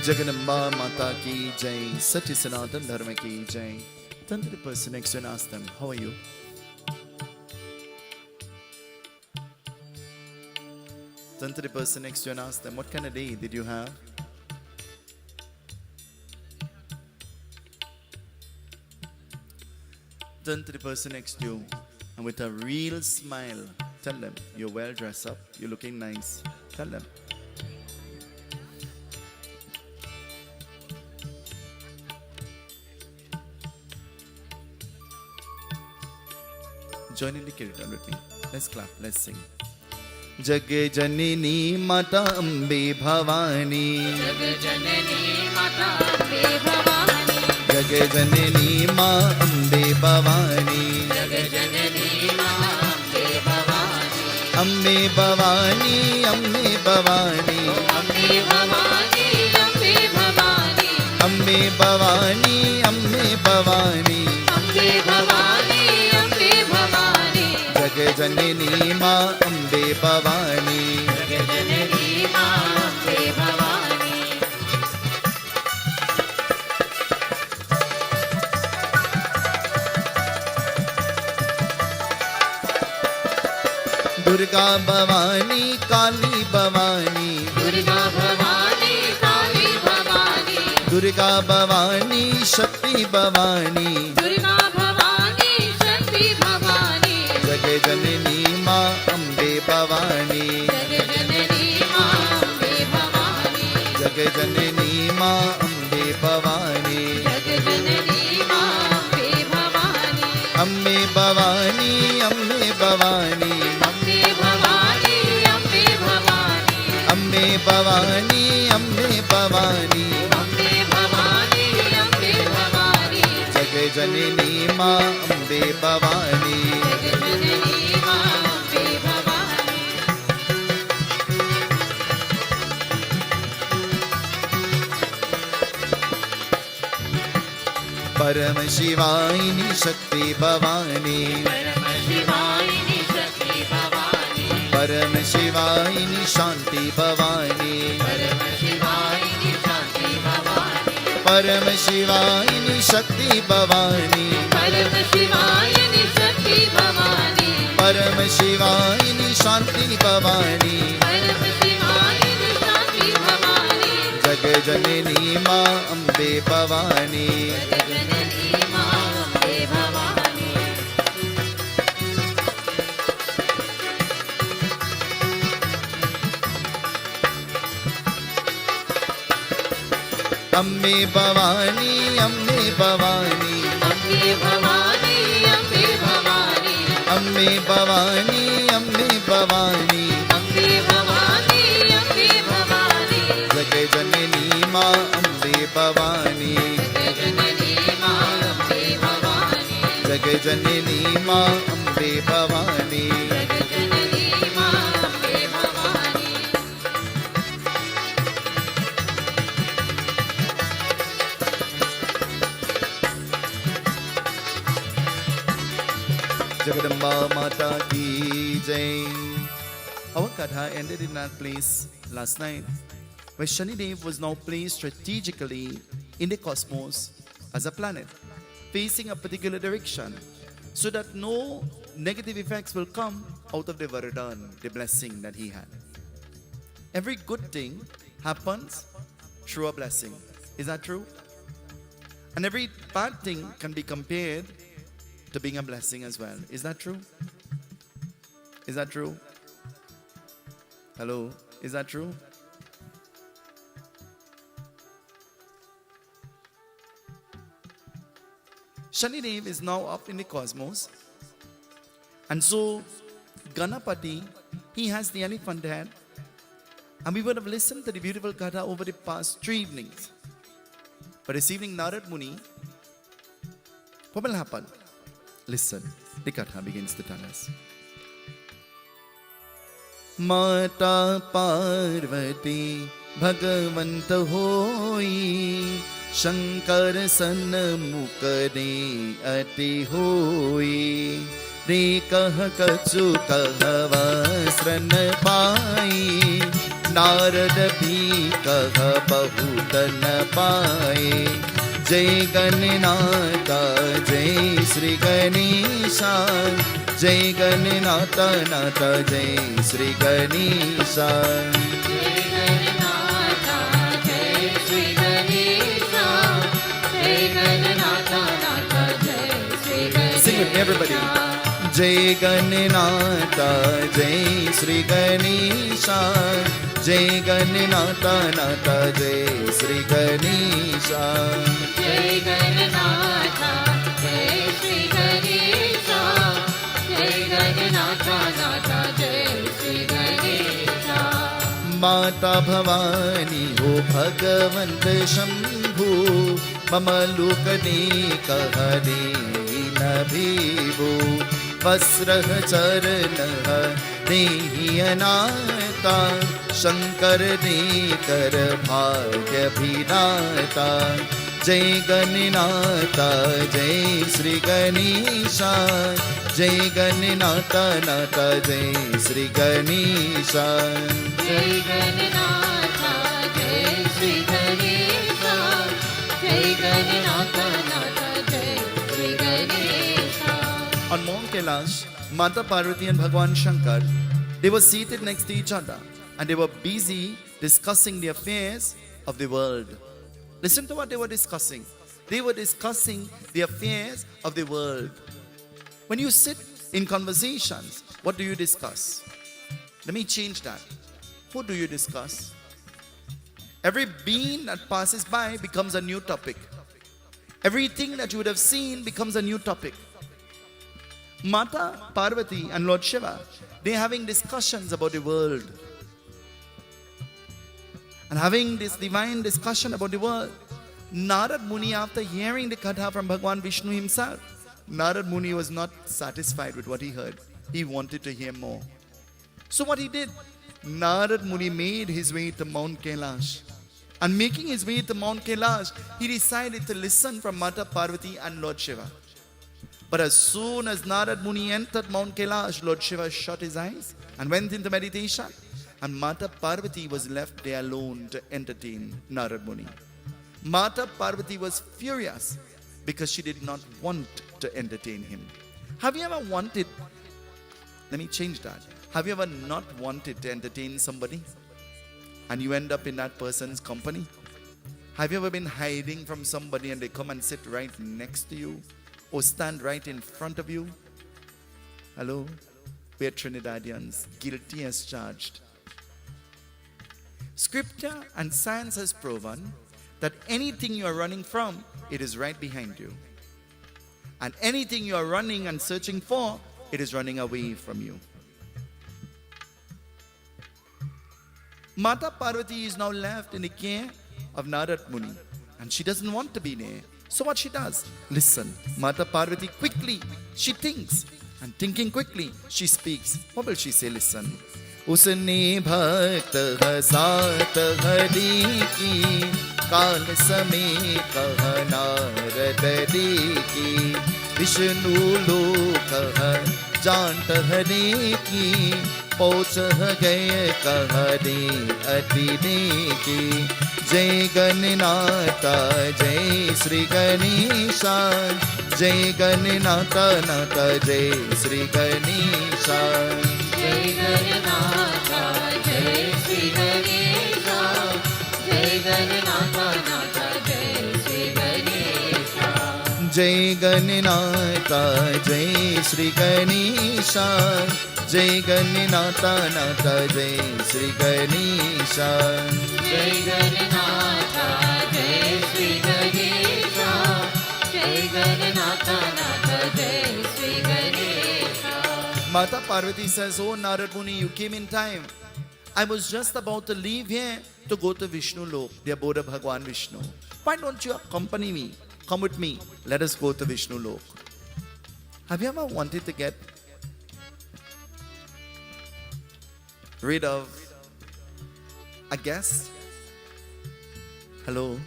जगदम्बा माता की जय, सच्चे सनातन धर्म की जय। Turn to the person next to and ask them, how are you? Turn to the person next to and ask them, what kind of day did you have? Turn to the person next to you and with a real smile, tell them, you're well dressed up, you're looking nice. Tell them. Join in the kirtan with me. Let's clap, let's sing. जग जननी माता अम्बे भवानी, जग जननी माता अम्बे भवानी, जग जननी माँ अम्बे भवानी, जग जननी माँ अम्बे भवानी, अम्बे भवानी, अम्बे भवानी, अम्बे भवानी, अम्बे भवानी, अम्बे भवानी, अम्बे भवानी, अम्बे भवानी, अम्बे भवानी, जग जननी माँ अम्बे भवानी, जग जननी माँ अम्बे भवानी, दुर्गा भवानी, काली भवानी, दुर्गा भवानी, काली भवानी, दुर्गा भवानी, शक्ति भवानी, दुर्गा भवानी, शक्ति भवानी, जग जननी माँ अम्बे भवानी, जग जननी माँ अम्बे भवानी, जग जननी माँ अम्बे भवानी, जग जननी माँ अम्बे भवानी, अम्बे भवानी, अम्बे भवानी, अम्बे भवानी, अम्बे भवानी, अम्बे भवानी, अम्बे भवानी, अम्बे भवानी, अम्बे भवानी, जग जननी माँ अम्बे भवानी, जग जननी माँ अम्बे भवानी, परम शिवायिनी शक्ति भवानी, परम शिवायिनी शक्ति भवानी, परम शिवायिनी शांति भवानी, परम शिवायिनी शांति भवानी, परम शिवायिनी शक्ति भवानी, परम शिवायिनी शक्ति भवानी, परम शिवायिनी शांति भवानी, परम शिवायिनी शांति भवानी, जग जननी माँ अम्बे भवानी, जग जननी माँ अम्बे भवानी, अम्बे भवानी, अम्बे भवानी, अम्बे भवानी, अम्बे भवानी, अम्बे भवानी, अम्बे भवानी, अम्बे भवानी, अम्बे भवानी, जग जननी माँ अम्बे भवानी, जग जननी माँ अम्बे भवानी, जग जननी माँ अम्बे भवानी, जग जननी माँ Ambe Bhavani, Jagadamba Mata Ki Jai. Our Katha ended in that place last night, where Shanidev was now placed strategically in the cosmos as a planet, facing a particular direction, so that no negative effects will come out of the Varadan, the blessing that he had. Every good thing happens through a blessing. Is that true? And every bad thing can be compared to being a blessing as well. Is that true? Is that true? Hello? Is that true? Shanidev is now up in the cosmos. And so, Ganapati, he has the elephant head. And we would have listened to the beautiful Katha over the past 3 evenings. But this evening, Narad Muni, what will happen? Listen, the Katha begins to tell us. Mata Parvati Bhagavant hoi, Shankar Sanmukade ati hoi, Re kah kachu kah vasran pai, Narad bhi kah bahutan pai. Jai Ganenata, Jai Sri Ganesha, Jai Ganenata, Nata, Jai Sri Ganesha. जय गणनाथा, जय श्री गणेशा, जय गणनाथा, नाथा, जय Shri Ganesha. Sing with me, everybody. Jai Ganenata, Jai Sri Ganesha, Jai Ganenata, Nata, Jai Sri Ganesha. जय गणनाथा, जय श्री गणेशा, जय गणनाथा, नाथा, जय श्री गणेशा. माता भवानी हो भगवंत शंभु, मम लुकने कहने न भीभो वस्त्रः चरणः देहि अनाता शंकर ने कर भाग्य भिनाता जय गणनाथा जय श्री गणेशा जय गणनाथा नाथा जय श्री गणेशा जय गणनाथा जय श्री गणेशा जय गणनाथा नाथा जय Shri Ganesha. On Mount Kailash, Mata Parvati and Bhagwan Shankar, they were seated next to each other and they were busy discussing the affairs of the world. Listen to what they were discussing. They were discussing the affairs of the world. When you sit in conversations, what do you discuss? Let me change that. Who do you discuss? Every being that passes by becomes a new topic. Everything that you would have seen becomes a new topic. Mata Parvati and Lord Shiva, they're having discussions about the world. And having this divine discussion about the world, Narad Muni, after hearing the katha from Bhagwan Vishnu himself, Narad Muni was not satisfied with what he heard. He wanted to hear more. So what he did, Narad Muni made his way to Mount Kailash. And making his way to Mount Kailash, he decided to listen from Mata Parvati and Lord Shiva. But as soon as Narad Muni entered Mount Kailash, Lord Shiva shut his eyes and went into meditation. And Mata Parvati was left there alone to entertain Narad Muni. Mata Parvati was furious because she did not want to entertain him. Have you ever wanted, let me change that. Have you ever not wanted to entertain somebody and you end up in that person's company? Have you ever been hiding from somebody and they come and sit right next to you or stand right in front of you? Hello? We're Trinidadians, guilty as charged. Scripture and science has proven that anything you are running from, it is right behind you. And anything you are running and searching for, it is running away from you. Mata Parvati is now left in the care of Narad Muni. And she doesn't want to be there. So what she does? Listen. Mata Parvati quickly, she thinks. And thinking quickly, she speaks. What will she say? Listen. उसने भक्त सात हरि की काल समय कह नारद देखी विष्णु लोक जानत हरि की पहुँच गए कह दे अति देखी जय गणनाथा जय श्री गणेशा जय गणनाथा नाथा जय श्री गणेशा जय गणनाथा जय श्री गणेशा जय गणनाथा नाथा जय श्री गणेशा जय गणनाथा जय श्री गणेशा जय गणनाथा नाथा जय श्री गणेशा जय गणनाथा जय श्री गणेशा जय गणनाथा नाथा जय Shri Ganesha. Mata Parvati says, oh Narad Muni, you came in time. I was just about to leave here to go to Vishnu Lok, the abode of Bhagwan Vishnu. Why don't you accompany me? Come with me. Let us go to Vishnu Lok. Have you ever wanted to get rid of a guest? Hello?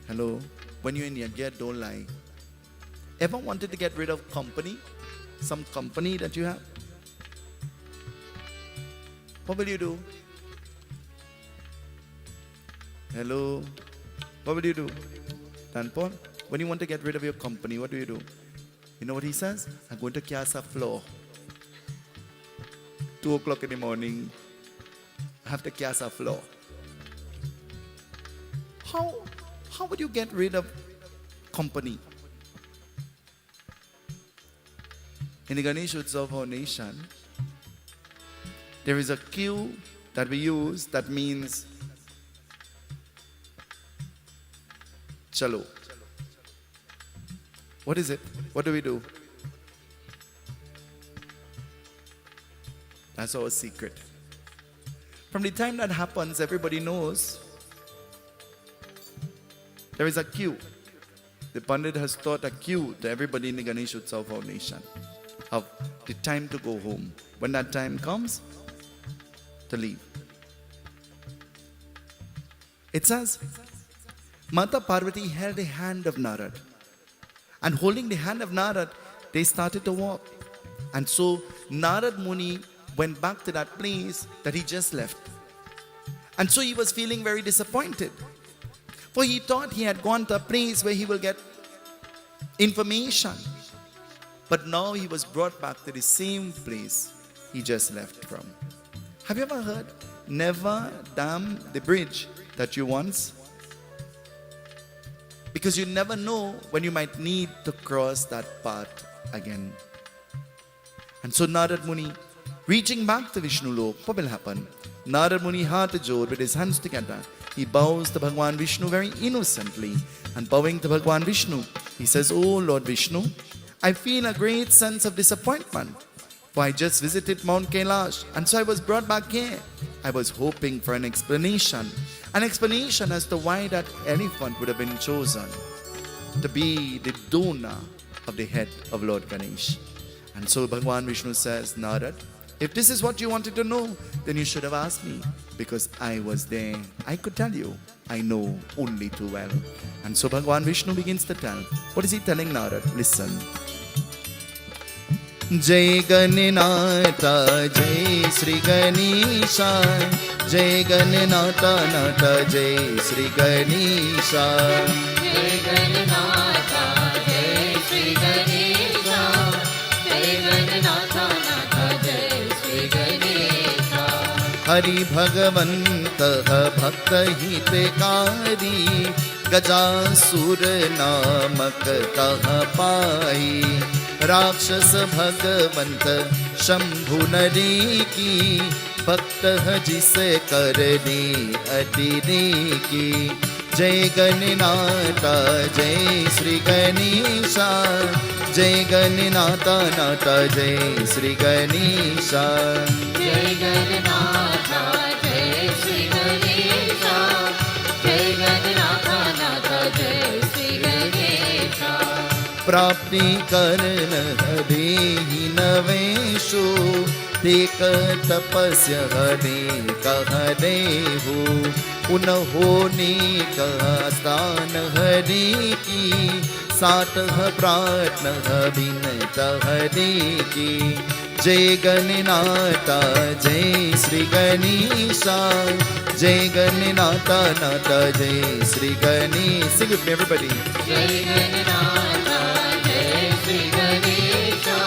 Hello? When you're in your gear, don't lie. Ever wanted to get rid of company? Some company that you have? What will you do? Hello? What will you do? Tanpon, when you want to get rid of your company, what do? You know what he says? I'm going to Kyasa floor. 2 o'clock in the morning, I have to Kyasa floor. How would you get rid of company? In the Ganesh Utsav Foundation, there is a cue that we use that means chalo. What is it? What do we do? That's our secret. From the time that happens, everybody knows There is a queue. The Pundit has taught a queue to everybody in the Ganesh Utsav Foundation of the time to go home. When that time comes, to leave. It says, Mata Parvati held the hand of Narad. And holding the hand of Narad, they started to walk. And so Narad Muni went back to that place that he just left. And so he was feeling very disappointed. For he thought he had gone to a place where he will get information. But now he was brought back to the same place he just left from. Have you ever heard? Never dam the bridge that you once. Because you never know when you might need to cross that path again. And so Narad Muni, reaching back to Vishnu Lok, what will happen? Narad Muni heart jod with his hands together. He bows to Bhagwan Vishnu very innocently. And bowing to Bhagwan Vishnu, he says, Oh Lord Vishnu, I feel a great sense of disappointment. For I just visited Mount Kailash, and so I was brought back here. I was hoping for an explanation as to why that elephant would have been chosen to be the donor of the head of Lord Ganesh. And so Bhagwan Vishnu says, Narad, if this is what you wanted to know, then you should have asked me, because I was there. I could tell you. I know only too well. And so Bhagwan Vishnu begins to tell. What is he telling Narad? Listen. Jai Ganenata, Jai Sri Ganesha, Jai Ganenata, Nata, Jai Sri Ganesha. Jai Ganenata, Jai Sri Ganesha, Jai Ganenata, Nata, Jai Sri Ganesha. Hari Bhagavantah Bhakta Hitekari, Gajasur Namak Tah Pai. राक्षस भगवंत शंभु नरी की भक्त जिसे करनी अडिरी की जय गणनाथा जय श्री गणेशा जय गणनाथा नाथा जय श्री गणेशा जय गणनाथा जय श्री गणेशा जय गणनाथा नाथा जय श्री गणेशा प्राप्ति करण हरे ही नवेशो देख तपस्य हरे कह देहु उन्होंने कहा स्थान हरे की सातह प्रार्थना विनत हरे की जय गणनाथा जय श्री गणेशा जय गणनाथा नाथा जय Shri Ganesh. Sing with me everybody. जय गणनाथा जय श्री गणेशा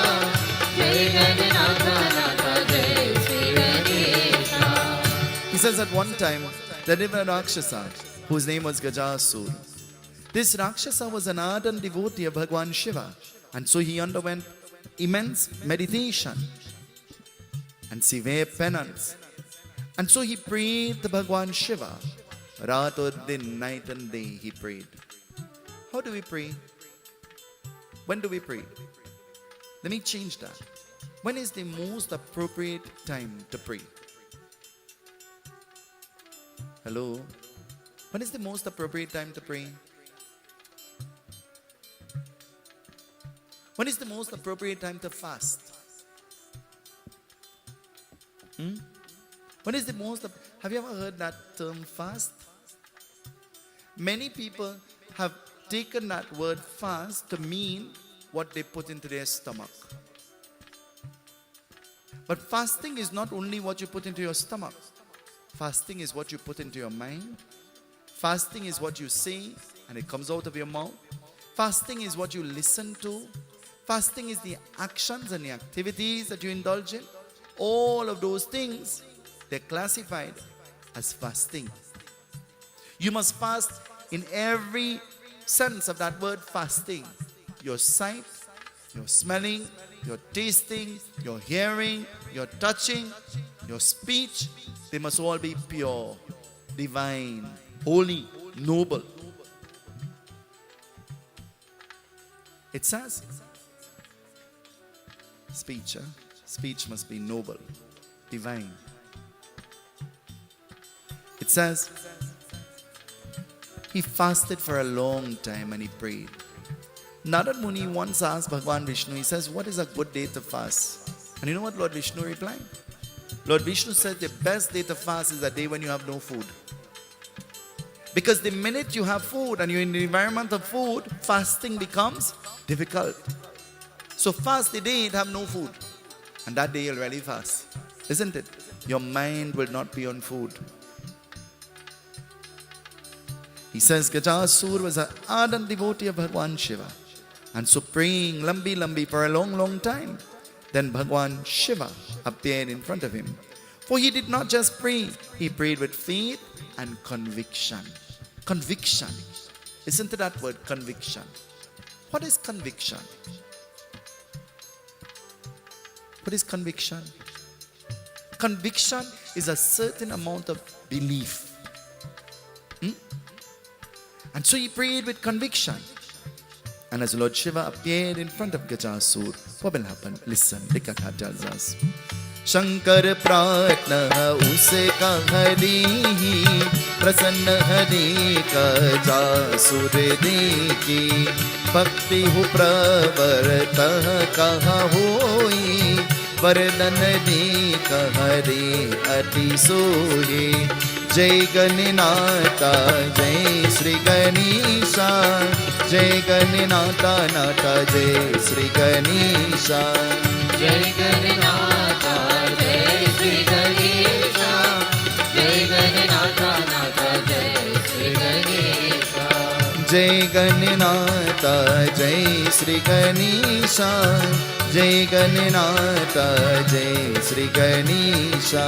जय गणनाथा नाथा जय Shri Ganesha. He says at one time there lived a Rakshasa whose name was Gajasur. This Rakshasa was an ardent devotee of Bhagwan Shiva, and so he underwent immense meditation and severe penance. And so he prayed to Bhagwan Shiva. Raat or din, night and day he prayed. How do we pray? When do we pray? Let me change that. When is the most appropriate time to pray? Hello? When is the most appropriate time to pray? When is the most appropriate time to fast? When is the most... Have you ever heard that term fast? Many people have taken that word fast to mean what they put into their stomach. But fasting is not only what you put into your stomach. Fasting is what you put into your mind. Fasting is what you say and it comes out of your mouth. Fasting is what you listen to. Fasting is the actions and the activities that you indulge in. All of those things, they're classified as fasting. You must fast in every sense of that word fasting. Your sight, your smelling, your tasting, your hearing, your touching, your speech, they must all be pure, divine, holy, noble. It says, speech must be noble, divine. It says, He fasted for a long time and he prayed. Narad Muni once asked Bhagwan Vishnu, he says, what is a good day to fast? And you know what Lord Vishnu replied? Lord Vishnu said the best day to fast is a day when you have no food. Because the minute you have food and you're in the environment of food, fasting becomes difficult. So fast the day you have no food. And that day you'll really fast. Isn't it? Your mind will not be on food. He says Gajasur was an ardent devotee of Bhagwan Shiva. And so praying lambi for a long time. Then Bhagwan Shiva appeared in front of him. For he did not just pray, he prayed with faith and conviction. Conviction. Listen to that word, conviction. What is conviction? What is conviction? Conviction is a certain amount of belief. And so he prayed with conviction. And as Lord Shiva appeared in front of Gajasur, what will happen? Listen, the Katha tells us. Shankar pratna uska harihi prasanna hari Gajasur dekhi bhakti hu pravartah kaha hoi vardan dekha hari ati sohi Jai Ganenata, Jai Sri Ganesha, Jai Ganenata, Nata, Jai Sri Ganesha, Jai Ganenata, Jai Sri Ganesha, Jai Ganenata, Nata, Jai Sri Ganesha, Jai Ganenata, Jai Sri Ganesha, Jai Ganenata, Jai Sri Ganesha,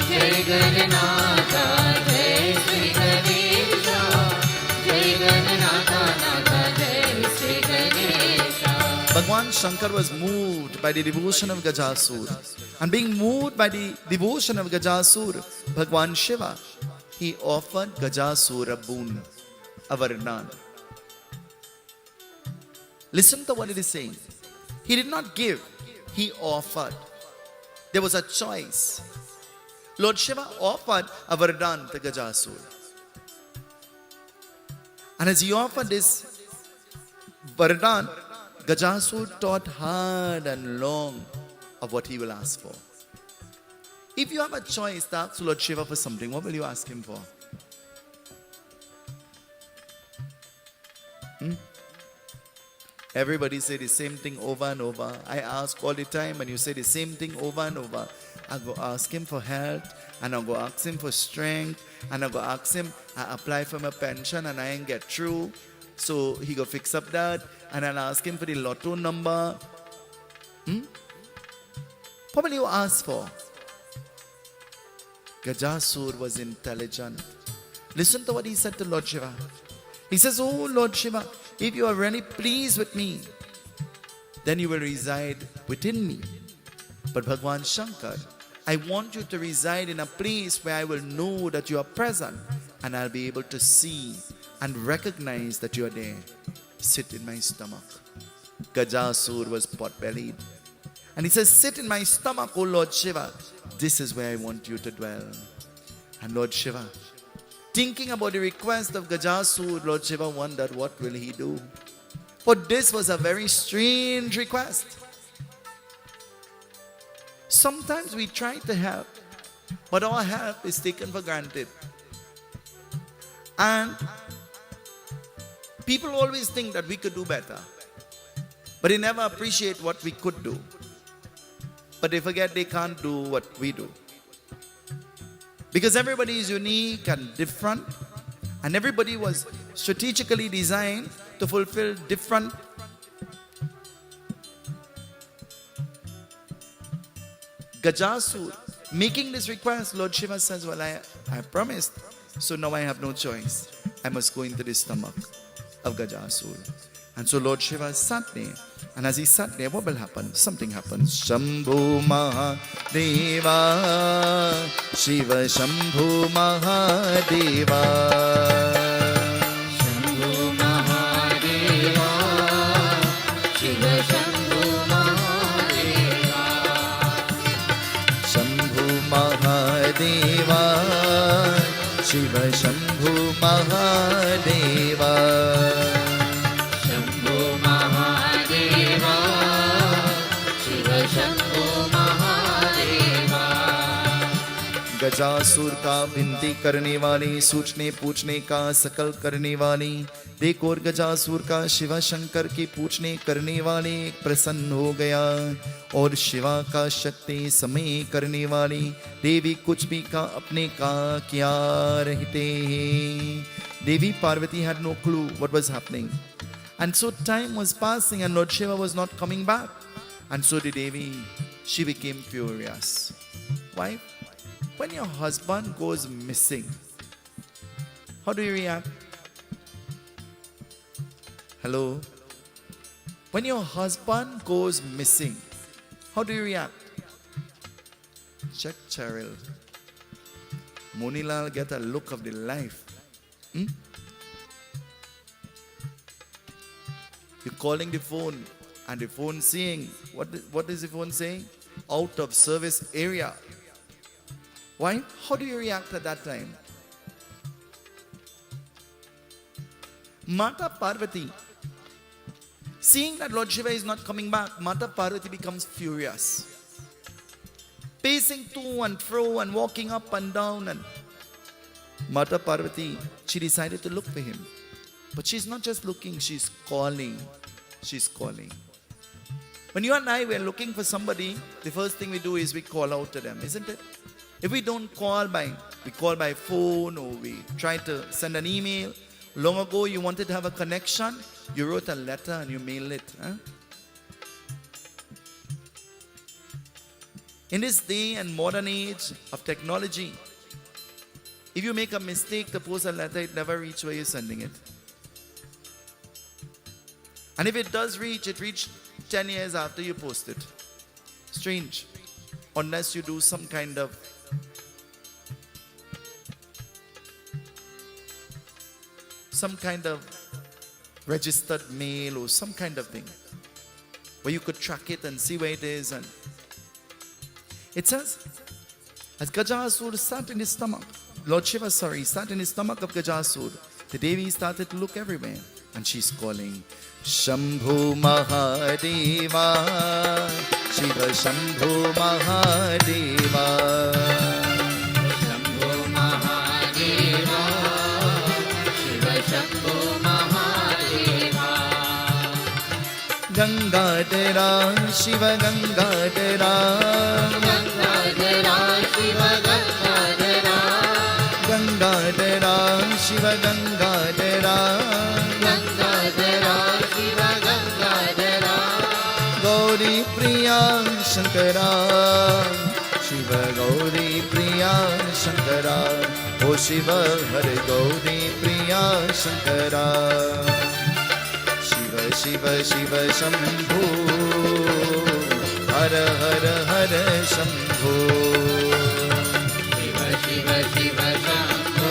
Jai Ganenata, Jai Sri Ganesha, Jai Ganenata, Nata, Jai Sri Ganesha. Bhagwan Shankar was moved by the devotion of Gajasur. And being moved by the devotion of Gajasur, Bhagwan Shiva, he offered Gajasur a boon, a vardhan. Listen to what it is saying. He did not give, he offered. There was a choice. Lord Shiva offered a vardhan to Gajasur. And as he offered this vardhan, Gajasur thought hard and long of what he will ask for. If you have a choice to ask Lord Shiva for something, what will you ask him for? Everybody say the same thing over and over. I ask all the time and you say the same thing over and over. I go ask him for health, and I go ask him for strength, and I go ask him, I apply for my pension and I ain't get through. So he go fix up that, and I'll ask him for the lotto number. What will you ask for? Gajasur was intelligent. Listen to what he said to Lord Shiva. He says, oh Lord Shiva, if you are really pleased with me, then you will reside within me. But Bhagwan Shankar, I want you to reside in a place where I will know that you are present, and I'll be able to see and recognize that you are there. Sit in my stomach. Gajasur was pot-bellied. And he says, sit in my stomach, O Lord Shiva. This is where I want you to dwell. And Lord Shiva, thinking about the request of Gajasur, Lord Shiva wondered, what will he do? For this was a very strange request. Sometimes we try to help, but our help is taken for granted. And people always think that we could do better, but they never appreciate what we could do. But they forget they can't do what we do. Because everybody is unique and different, and everybody was strategically designed to fulfill different Gajasur making this request. Lord Shiva says, well, I promised, so now I have no choice. I must go into the stomach of Gajasur. And so Lord Shiva sat there. And as he sat there, what will happen? Something happens. Shambhu Mahadeva, Shiva Shambhu Mahadeva. Shambhu Mahadeva, Shiva Shambhu Mahadeva. Shambhu Mahadeva, Shiva Shambhu Mahadeva. Shambho Mahadeva, Shiva Shambho Mahadeva. Gajasur का विनती करने वाली, सूचने पूछने का सकल करने वाली, देखो और गजासुर का शिवा शंकर की पूछने करने वाले प्रसन्न हो गया। और शिवा का शक्ति समय करने वाली देवी कुछ भी का अपने का क्या रहते हैं। देवी Parvati had no clue what was happening. And so time was passing and Lord Shiva was not coming back. And so the Devi, she became furious. Why? When your husband goes missing, how do you react? Hello? When your husband goes missing, how do you react? Check Cheryl. Monilal get a look of the life. You're calling the phone and the phone saying, what is the phone saying? Out of service area. Why? How do you react at that time? Mata Parvati, seeing that Lord Shiva is not coming back, Mata Parvati becomes furious. Pacing to and fro and walking up and down. And Mata Parvati, she decided to look for him. But she's not just looking, she's calling. She's calling. When you and I were looking for somebody, the first thing we do is we call out to them, isn't it? If we don't call we call by phone, or we try to send an email. Long ago, you wanted to have a connection, you wrote a letter and you mailed it. Huh? In this day and modern age of technology, if you make a mistake to post a letter, it never reaches where you're sending it. And if it does reach, it reached 10 years after you post it. Strange. Unless you do some kind of registered mail or some kind of thing where you could track it and see where it is. And it says, as Gajasur sat in his stomach, Lord Shiva, sat in his stomach of Gajasur, the Devi started to look everywhere and she's calling, Shambhu Mahadeva, Shiva Shambhu Mahadeva. Shambho Mahadeva, Shiva Shambho Mahadeva. Gangadhara, Shiva Gangadhara, Gangadhara, Shiva Gangadhara, Gangadhara, Shiva Gangadhara, Gangadhara, Shiva Gangadhara. Gauri Priya Shankara, Shiva Gauri Priya Shankara, O Shiva Hare Gauri Priya Shankara, Shiva Shiva Shiva Shambhu, Hara Hara Hara Shambhu. Shiva Shiva Shiva Shambho,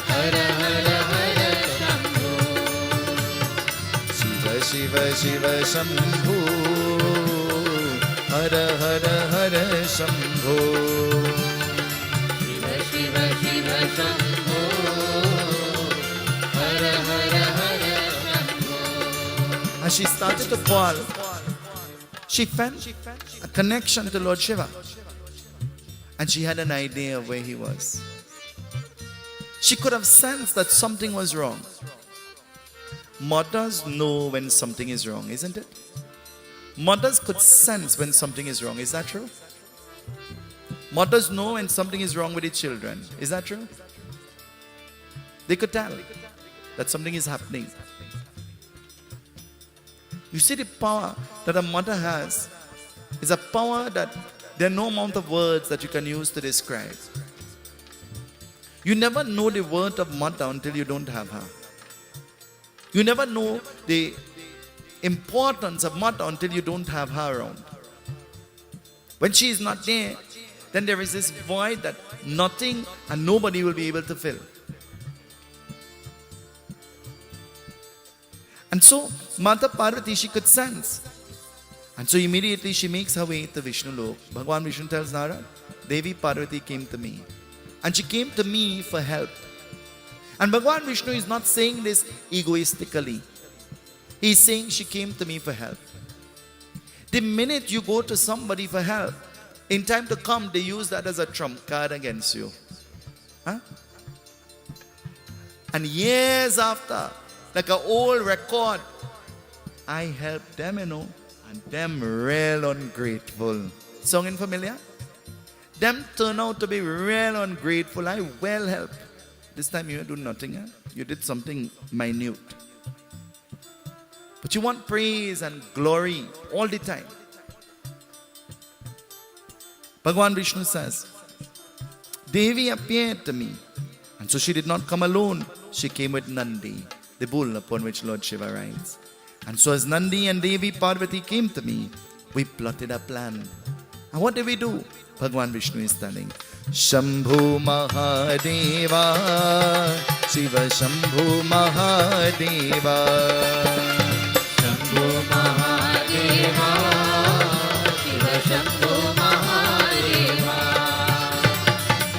Hara Hara Hara Shambho. Shiva Shiva Shiva Shambhu, Hara Hara Hara Shambhu. Shiva Shiva Shiva Shambho, Hara Hara Hara Shambho. As she started to call, she felt a connection to Lord Shiva. And she had an idea of where he was. She could have sensed that something was wrong. Mothers know when something is wrong, isn't it? Mothers could sense when something is wrong. Is that true? Mothers know when something is wrong with their children. Is that true? They could tell that something is happening. You see, the power that a mother has is a power that there are no amount of words that you can use to describe. You never know the word of mother until you don't have her. You never know the importance of mother until you don't have her around. When she is not there, then there is this void that nothing and nobody will be able to fill. And so, Mata Parvati, she could sense. And so immediately she makes her way to Vishnu Lok. Bhagwan Vishnu tells Narad, Devi Parvati came to me. And she came to me for help. And Bhagavan Vishnu is not saying this egoistically. He's saying she came to me for help. The minute you go to somebody for help, in time to come, they use that as a trump card against you. Huh? And years after, like an old record, I helped them, and them real ungrateful. Song familiar? Them turn out to be real ungrateful. I well help. This time you do nothing. Huh? You did something minute. But you want praise and glory all the time. Bhagavan Vishnu says, Devi appeared to me. And so she did not come alone. She came with Nandi, the bull upon which Lord Shiva rides. And so as Nandi and Devi Parvati came to me, we plotted a plan. And what did we do? Bhagavan Vishnu is telling, Shambhu Mahadeva, Shiva Shambhu Mahadeva. Shambhu Mahadeva, Shiva Shambhu Mahadeva.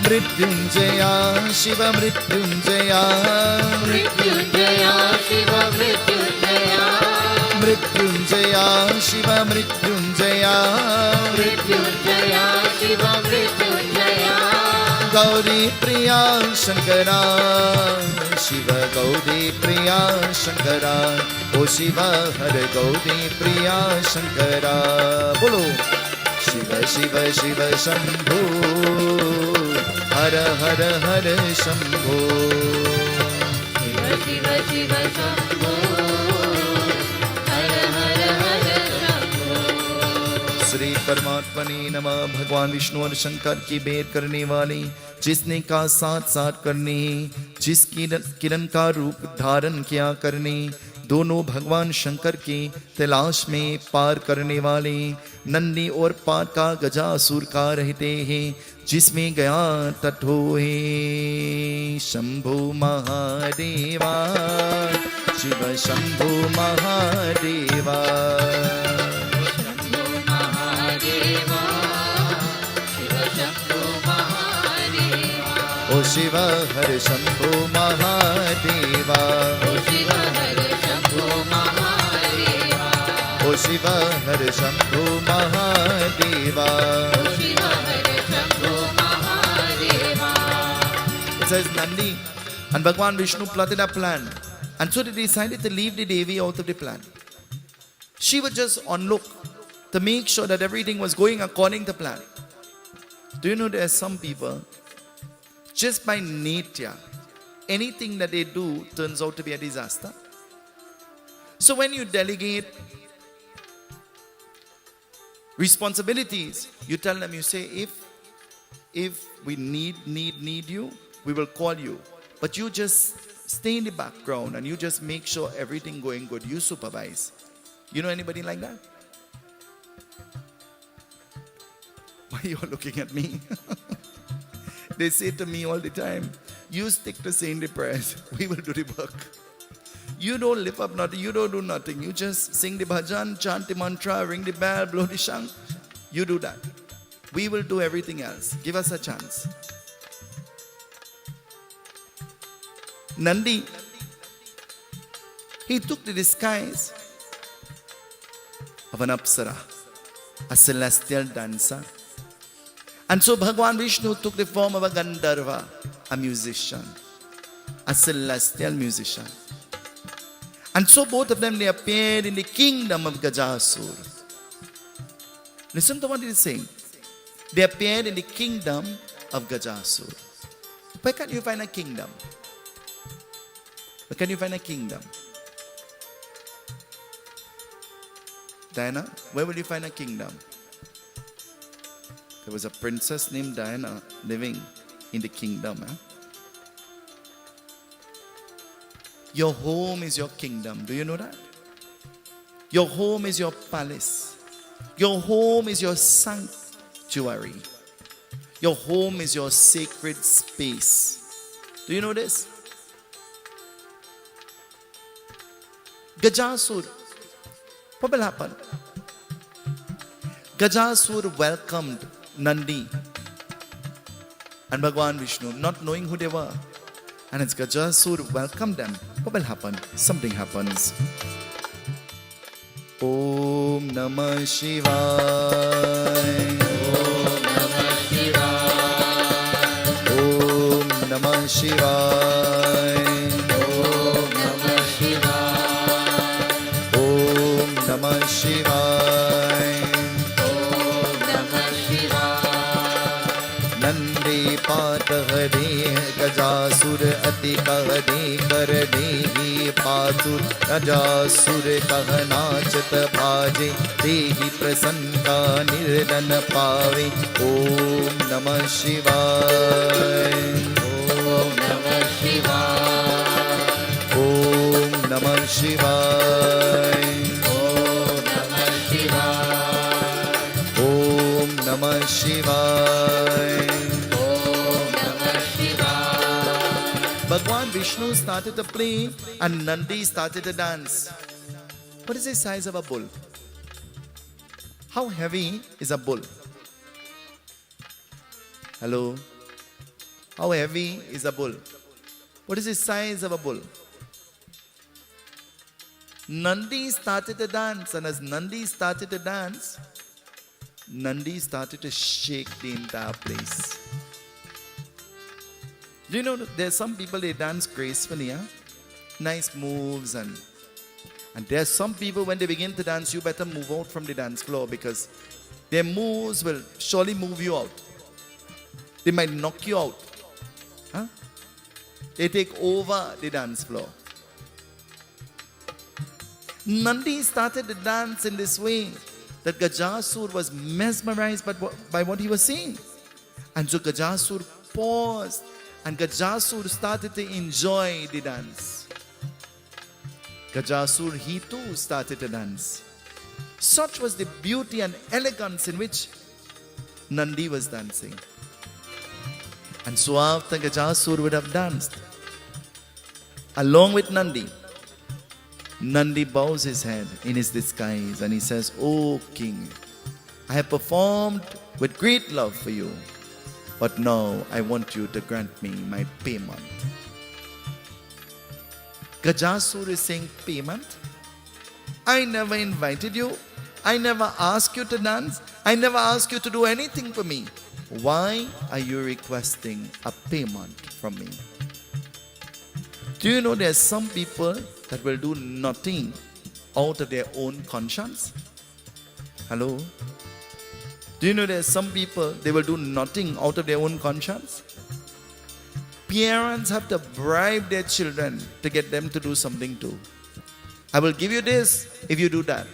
Mrityunjaya, Shiva Mrityunjaya. Mrityunjaya, Shiva Mrityunjaya. Mrityunjaya, Shiva Mrityunjaya. Mrityunjaya, Shiva Mrityunjaya. Gauri Priya Shankara, Shiva Gauri Priya Shankara. O Shiva Hare Gauri Priya Shankara. Bolo Shiva Shiva Shiva Shambhu, Hara Hara Hara Shambhu. Shiva Shiva Shiva Shambho, Hara Hara Hara Shambho. Shri परमात्मने नमः। भगवान विष्णु और शंकर की भेंट करने वाले, जिसने का साथ साथ करने, जिस किरण का रूप धारण किया करने, दोनों भगवान शंकर के तलाश में पार करने वाले, नंदी और पार का गजासुर का रहते हैं, जिसमें गया तटो है। Shambhu Mahadeva, Shiv Shambhu Mahadeva. Shambho Mahadeva, Shiva Shambho Mahadeva. O Shiv her Shambhu Mahadeva. O Shiva Hare Shambho Mahadeva. O Shiv her Shambhu Mahadeva. O Shiva Hare Shambho Mahadeva. It says Nandi and Bhagwan Vishnu plotted a plan, and so they decided to leave the Devi out of the plan. She would just on look to make sure that everything was going according to plan. Do you know there are some people, just by nature, anything that they do turns out to be a disaster. So when you delegate responsibilities, you tell them, you say, if we need you, we will call you. But you just stay in the background and you just make sure everything going good. You supervise. You know anybody like that? Why are you all looking at me? They say to me all the time, you stick to saying the prayers, we will do the work. You don't lift up nothing, you don't do nothing. You just sing the bhajan, chant the mantra, ring the bell, blow the shank. You do that. We will do everything else. Give us a chance. Nandi, he took the disguise of an apsara, a celestial dancer. And so Bhagwan Vishnu took the form of a Gandharva, a musician, a celestial musician. And so both of them, they appeared in the kingdom of Gajasur. Listen to what it is saying. They appeared in the kingdom of Gajasur. Where can you find a kingdom? Where can you find a kingdom? Diana, where will you find a kingdom? There was a princess named Diana living in the kingdom. Your home is your kingdom. Do you know that? Your home is your palace. Your home is your sanctuary. Your home is your sacred space. Do you know this? Gajasur. What will happen? Gajasur welcomed Nandi and Bhagwan Vishnu, not knowing who they were. And as Gajasur welcomed them, what will happen? Something happens. Om Namah Shivaya. Om Namah Shivaya. Om Namah Shivaya. Om Namah Shivaya. Om Namah Shivaya. Om Namah Shivaya. Nandi Patahade Gajasur Ati Kahade Kardehi Patur Gajasur Kahanachat Bhaje Tehi Prasanka Nirdan Pave. Om Namah Shivaya. Om Namah Shivaya. Om Namah Shivaya. Om Namah Shivaya. Om Namah Shivaya. Om Namah Shivaya. Bhagwan Vishnu started to play and Nandi started to dance. What is the size of a bull? How heavy is a bull? Hello? How heavy is a bull? What is the size of a bull? Nandi started to dance, and as Nandi started to dance, Nandi started to shake the entire place. Do you know there's some people, they dance gracefully, huh? Nice moves, and there's some people, when they begin to dance, you better move out from the dance floor, because their moves will surely move you out. They might knock you out. Huh? They take over the dance floor. Nandi started to dance in this way that Gajasur was mesmerized by what he was seeing. And so Gajasur paused and Gajasur started to enjoy the dance. Gajasur, he too started to dance. Such was the beauty and elegance in which Nandi was dancing. And so after Gajasur would have danced, along with Nandi, Nandi bows his head in his disguise and he says, "O king, I have performed with great love for you, but now I want you to grant me my payment." Gajasur is saying, "Payment? I never invited you. I never asked you to dance. I never asked you to do anything for me. Why are you requesting a payment from me?" Do you know there are some people that will do nothing out of their own conscience? Hello? Do you know there are some people, they will do nothing out of their own conscience? Parents have to bribe their children to get them to do something too. I will give you this if you do that.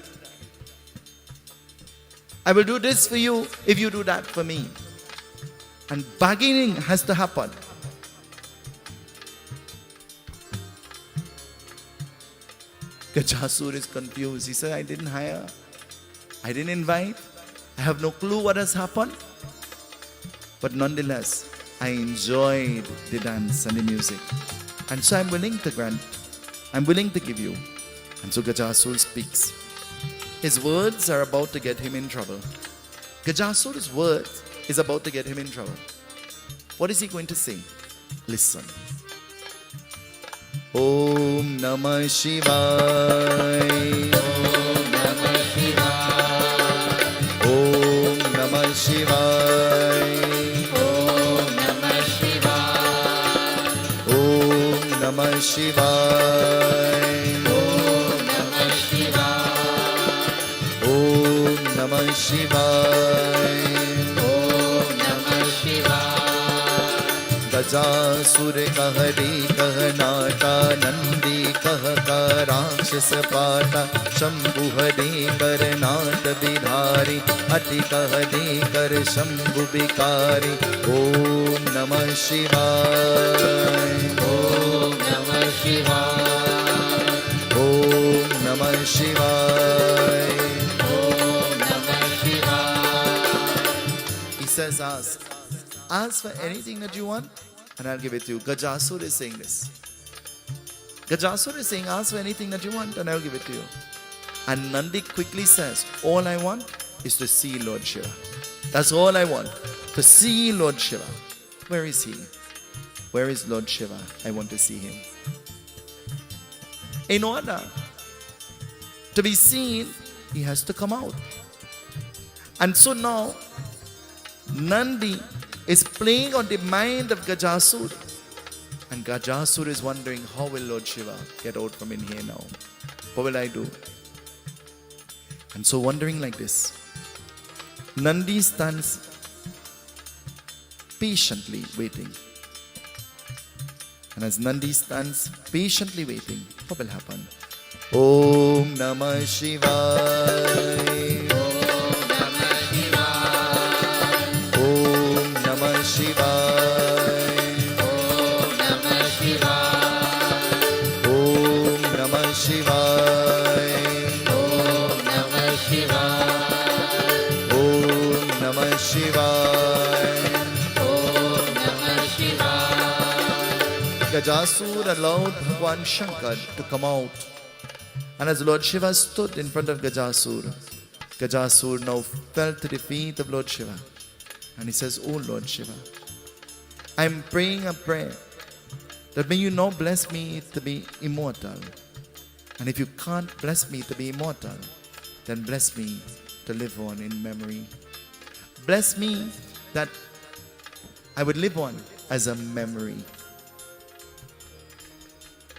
I will do this for you if you do that for me. And bargaining has to happen. Gajasur is confused. He said, "I didn't hire. I didn't invite. I have no clue what has happened. But nonetheless, I enjoyed the dance and the music. And so I'm willing to grant. I'm willing to give you." And so Gajasur speaks. His words are about to get him in trouble. Gajasur's words is about to get him in trouble. What is he going to say? Listen. Om Namah Shivaya. Om Namah Shivaya. Om Namah Shivaya. Om Namah Shivaya. Om Namah Shivaya. Om Namah Shivaya. Om Namah Shivaya. Om Namah Shivaya. Gajasur कहरे कहनाटा नंदी कह का राक्षस पाटा शंभु हरे कर नाट विधारी अति कह दे कर शंभु विकारी ओम नमः शिवाय Om Namah Shivaya. ओम नमः शिवाय Om Namah Shivaya. He says, ask for anything that you want and I'll give it to you. Gajasur is saying this. Gajasur is saying, ask for anything that you want and I'll give it to you. And Nandi quickly says, all I want is to see Lord Shiva. That's all I want, to see Lord Shiva. Where is he? where is Lord Shiva? I want to see him. In order to be seen, he has to come out. And so now, Nandi is playing on the mind of Gajasur. And Gajasur is wondering, how will Lord Shiva get out from in here now? What will I do? And so wondering like this, Nandi stands patiently waiting. And as Nandi stands patiently waiting, what will happen? Om Namah Shivaya. Om Namah Shivaya. Om Namah Shivaya. Om Namah Shivaya. Om Namah Shivaya. Om Namah Shivaya. Om Namah Shivaya. Gajasur allowed Bhagwan Shankar to come out. And as Lord Shiva stood in front of Gajasur, Gajasur now fell to the feet of Lord Shiva. And he says, Oh Lord Shiva, I am praying a prayer that may you now bless me to be immortal. And if you can't bless me to be immortal, then bless me to live on in memory. Bless me that I would live on as a memory.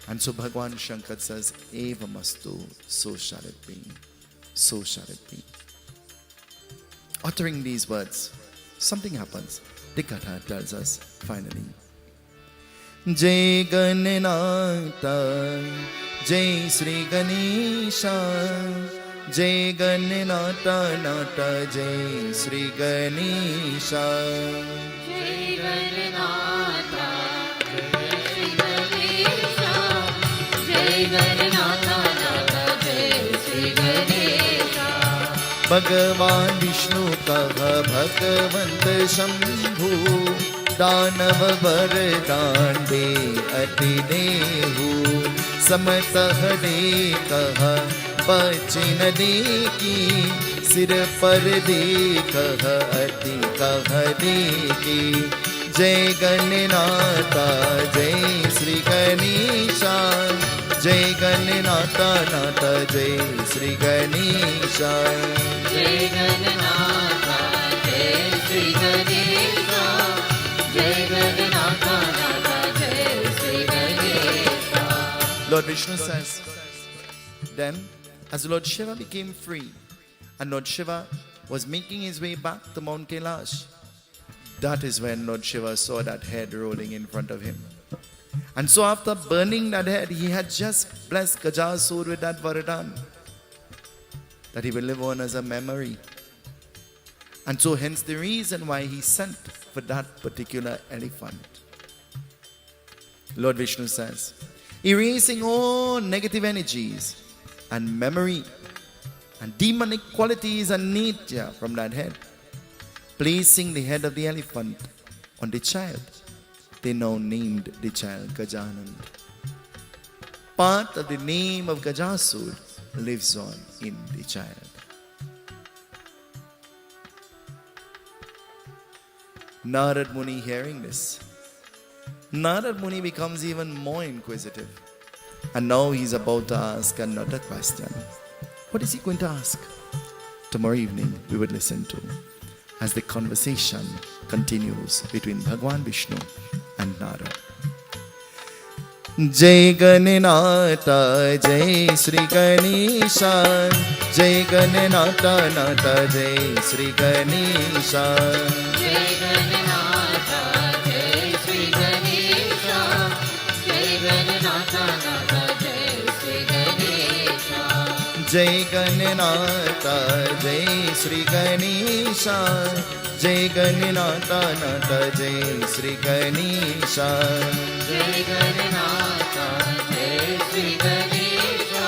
And so Bhagwan Shankar says, Eva mastu, so shall it be. So shall it be. Uttering these words, something happens. The Katha tells us finally. Jai Ganenata, Jai Sri Ganesha, Jai Ganenata Nata, Jai Sri Ganesha. Jai Ganenata, Jai Sri Ganesha, Jai Ganenata Nata, Jai Sri Ganesha. Bhagavan Vishnu kaha Bhagavant Shambhu, Danav Vardhan de ati dehu, Samatah de kaha Bachin de ki, Sir par de kaha ati kaha de ki. Jai Ganenata, Jai Sri Ganesha, Jai Ganenata Nata, Jai Sri Ganesha. Jai Ganenata, Jai Sri Ganesha, Jai Ganenata Nata, Jai Sri Ganesha. Lord Vishnu says, then as Lord Shiva became free and Lord Shiva was making his way back to Mount Kailash, that is when Lord Shiva saw that head rolling in front of him. And so after burning that head, he had just blessed Gajasur with that Vardhan, that he will live on as a memory. And so hence the reason why he sent for that particular elephant. Lord Vishnu says, erasing all negative energies and memory and demonic qualities and nitya from that head, placing the head of the elephant on the child, they now named the child Gajanand. Part of the name of Gajasur lives on in the child. Narad Muni hearing this, Narad Muni becomes even more inquisitive. And now he's about to ask another question. What is he going to ask? Tomorrow evening we would listen to as the conversation continues between Bhagwan Vishnu and Narad. Jai Ganenata, Jai Sri Ganesha, Jai Ganenata Nata, Jai Sri Ganesha. Jai Ganenata, Jai Sri Ganesha, Jai Ganenata Nata, Jai Sri Ganesha. Jai Ganenata, Jai Sri Ganesha, Jai Ganenata Nata, Jai Sri Ganesha. Jai Ganenata, Jai Sri Ganesha,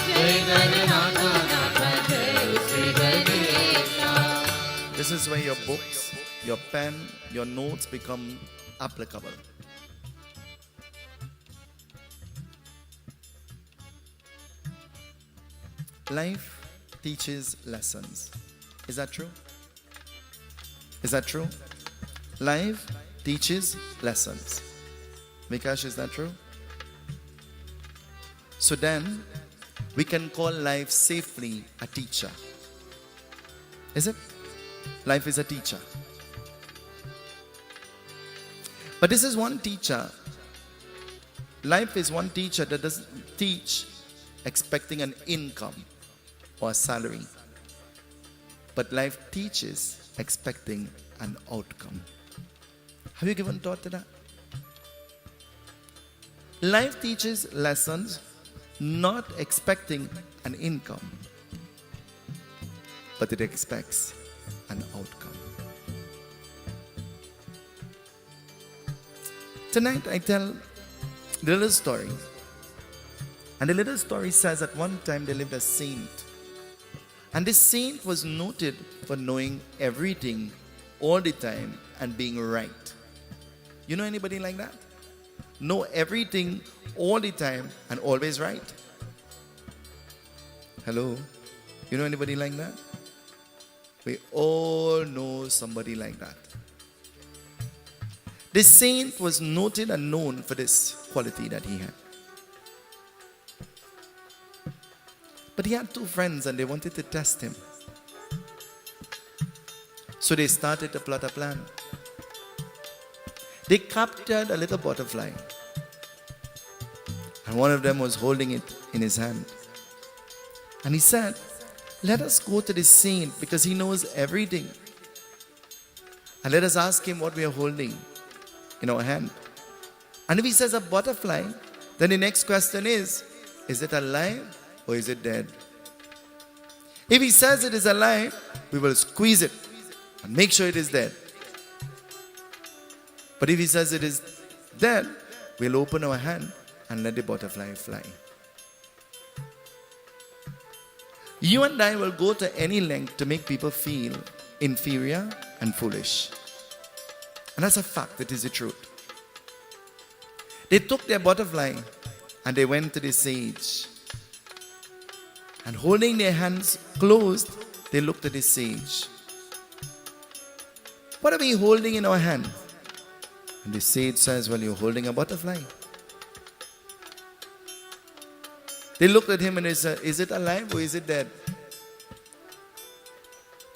Jai Ganenata Nata, Jai Sri Ganesha. This is where your books, your pen, your notes become applicable. Life teaches lessons. Is that true? Is that true? Life teaches lessons. Vikash, is that true? So then, we can call life safely a teacher. Is it? Life is a teacher. But this is one teacher. Life is one teacher that doesn't teach expecting an income or a salary. But life teaches expecting an outcome. Have you given thought to that? Life teaches lessons not expecting an income, but it expects an outcome. Tonight I tell a little story. And the little story says at one time there lived a saint. And this saint was noted for knowing everything all the time and being right. You know anybody like that? Know everything all the time and always right. Hello? You know anybody like that? We all know somebody like that. This saint was noted and known for this quality that he had. But he had two friends and they wanted to test him. So they started to plot a plan. They captured a little butterfly. And one of them was holding it in his hand. And he said, let us go to this saint because he knows everything. And let us ask him what we are holding in our hand. And if he says a butterfly, then the next question is it alive or is it dead? If he says it is alive, we will squeeze it and make sure it is dead. But if he says it is dead, we'll open our hand and let the butterfly fly. You and I will go to any length to make people feel inferior and foolish. And that's a fact, it is the truth. They took their butterfly and they went to the sage. And holding their hands closed, they looked at the sage. What are we holding in our hand? And the sage says, well, you're holding a butterfly. They looked at him and they said, is it alive or is it dead?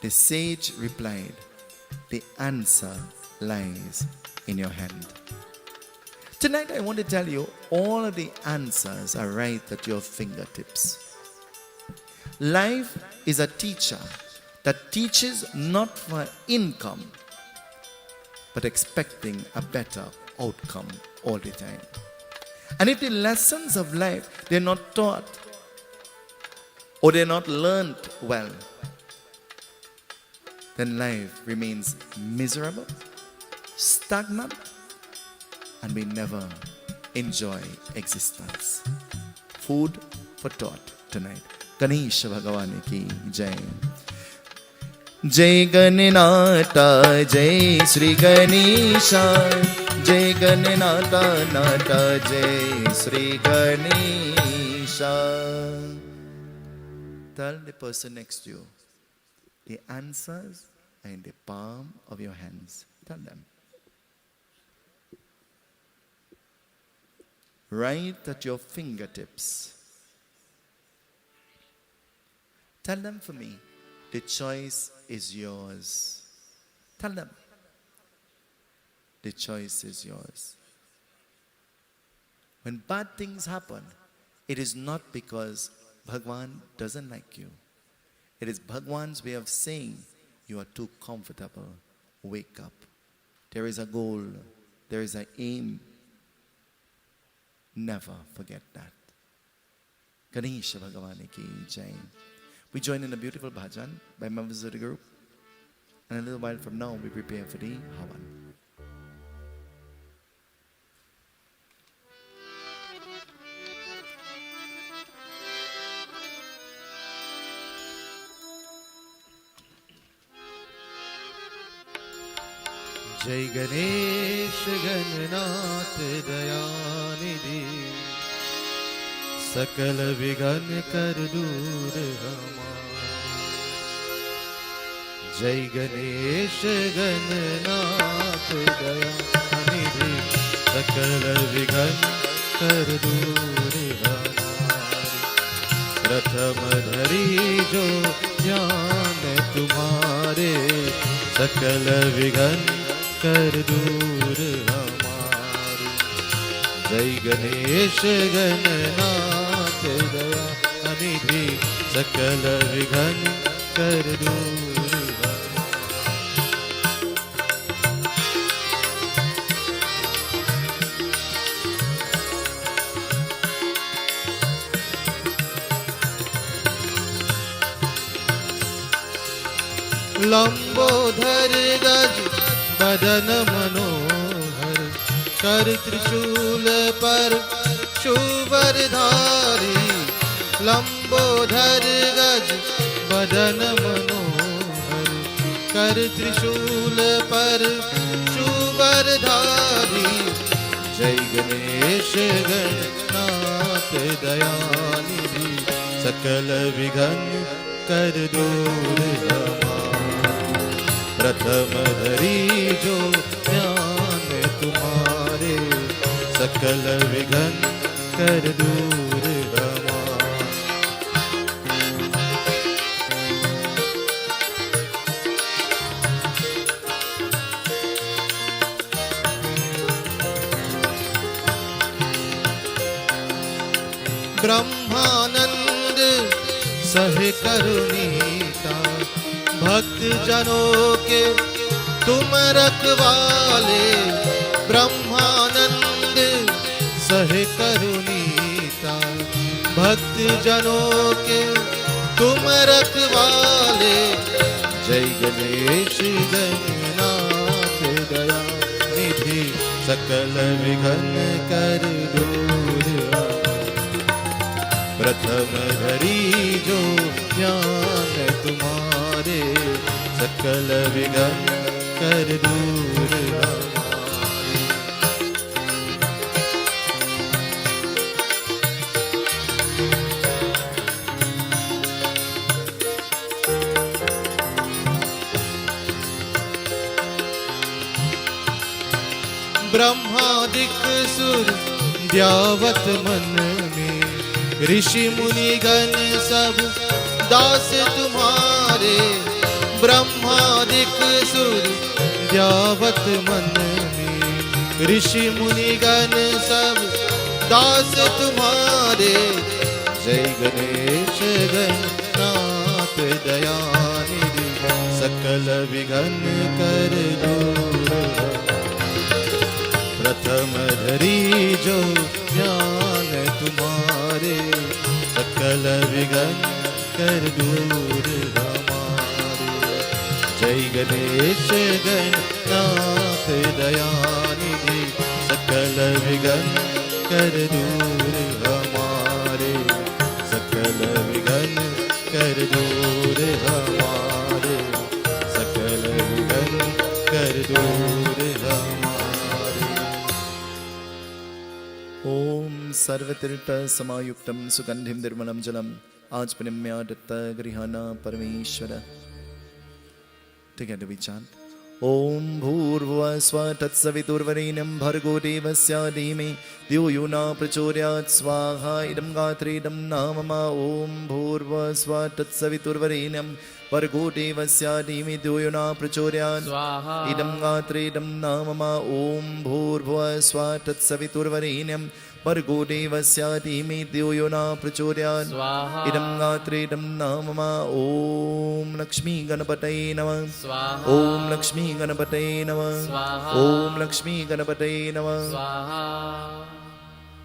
The sage replied, the answer lies in your hand. Tonight I want to tell you, all of the answers are right at your fingertips. Life is a teacher that teaches not for income, but expecting a better outcome all the time. And if the lessons of life, they're not taught or they're not learned well, then life remains miserable, stagnant, and we never enjoy existence. Food for thought tonight. Ganesha Bhagwan ki Jai. Jai Ganenata, Jai Sri Ganesha. Jai Ganenata, Nata, Jai Sri Ganesha. Tell the person next to you, the answers are in the palm of your hands. Tell them. Right at your fingertips. Tell them for me, the choice is yours. Tell them. The choice is yours. When bad things happen, it is not because Bhagwan doesn't like you. It is Bhagwan's way of saying, you are too comfortable. Wake up. There is a goal. There is an aim. Never forget that. Ganesha Bhagwan ki Jai. We join in a beautiful bhajan by members of the group. And a little while from now, we prepare for the Havan. जय गणेश गणनाथ दयानिधि सकल विघ्न कर दूर हमारे जय गणेश गणनाथ दयानिधि सकल विघ्न कर दूर हमारे। प्रथम धरी जो ज्ञान तुम्हारे, सकल विघ्न कर दूर हमारे। जय गणेश गणनाथ दया निधि, सकल विघ्न कर दूर लंबोधर गज बदन मनोहर, कर त्रिशूल पर शुभरधारी। लंबोधर गज बदन मनोहर, कर त्रिशूल पर शुभरधारी। जय गणेश गणनाथ दयानिधि, सकल विघ्न कर दूर हमारे। प्रथम धरी जो ज्ञान तुम्हारे, सकल विघ्न कर दूर हमारे। ब्रह्मानंद सहे करुणीता, भक्त जनों के तुम रखवाले। ब्रह्मानंद सहे करुणीता, भक्त जनों के तुम रखवाले। जय गणेश गणनाथ दया निधि, सकल विघ्न कर दूर हमारे। प्रथम धरी जो ज्ञान तुम्हारे, सकल विघ्न कर दूर हमारे। ब्रह्मादिक सुर द्यावत मन में, ऋषि मुनि गण सब दास तुम्हारे। ब्रह्मादिक सुर द्यावत मन में, ऋषि मुनि गण सब दास तुम्हारे। जय गणेश गणनाथ दयानिधि, सकल विघ्न कर दूर हमारे। प्रथम धरी जो ज्ञान तुम्हारे, सकल विघ्न कर दूर हमारे। जय गणेश गणनाथ दयानिधि, सकल विघ्न कर दूर हमारे। सकल विघ्न कर दूर हमारे, सकल विघ्न कर दूर हमारे। ओम सर्वतीर्थ समायुक्तं सुगंधिं निर्मलं जलम् आचमनीयादत्त गृहाणा परमेश्वर। Together we chant. Om Bhurva Svatsaviturvarenyam Bhargo Devasya Dhime Dhyo Yuna Prachodayat Swaha Idam Gatridam Namama. Om Bhurva Svatsaviturvarenyam Bhargo Devasya Dhime Dhyo Yuna Prachodayat Swaha Idam Gatridam Namama. Om Bhurva Svatsaviturvarenyam Bhargo Devasya Dhime Dhyo Yuna Prachodayat Swaha Idam Gatridam Namama. Om Lakshmi Ganapataye Namah. Om Lakshmi Ganapataye Namah. Om Lakshmi Ganapataye Namah.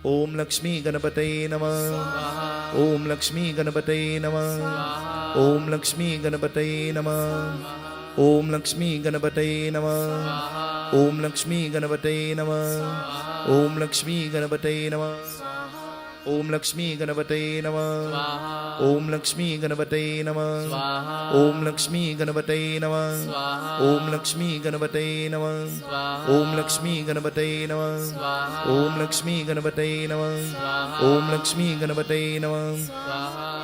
Om Lakshmi Ganapataye Namah. Om Lakshmi Ganapataye Namah. Om Lakshmi Ganapataye Namah. Om Lakshmi Ganapataye Namah. Om Lakshmi Ganapataye Namah. Om Lakshmi Ganapataye Namah. Om Lakshmi Ganapataye Namah. Om Lakshmi Ganapataye Namah. Om Lakshmi Ganapataye Namah. Om Lakshmi Ganapataye Namah. Om Lakshmi Ganapataye Namah. Om Lakshmi Ganapataye Namah. Om Lakshmi Ganapataye Namah.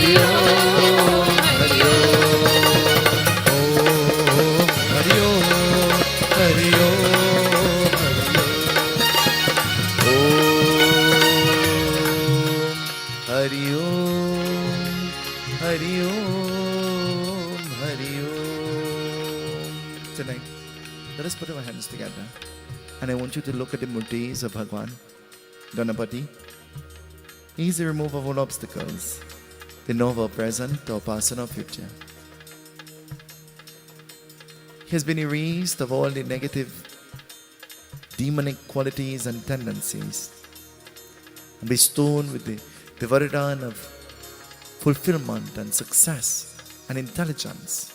Hari Om, Hari Om. Hari Om, Hari Om, Hari Om. Hari Om, Hari Om. Tonight, let us put our hands together. And I want you to look at the murtis of Bhagwan, Ganapati. He is the remover of all obstacles, the knower of our present, our past and our future. He has been erased of all the negative, demonic qualities and tendencies, and bestowed with the vardhan of fulfillment and success and intelligence.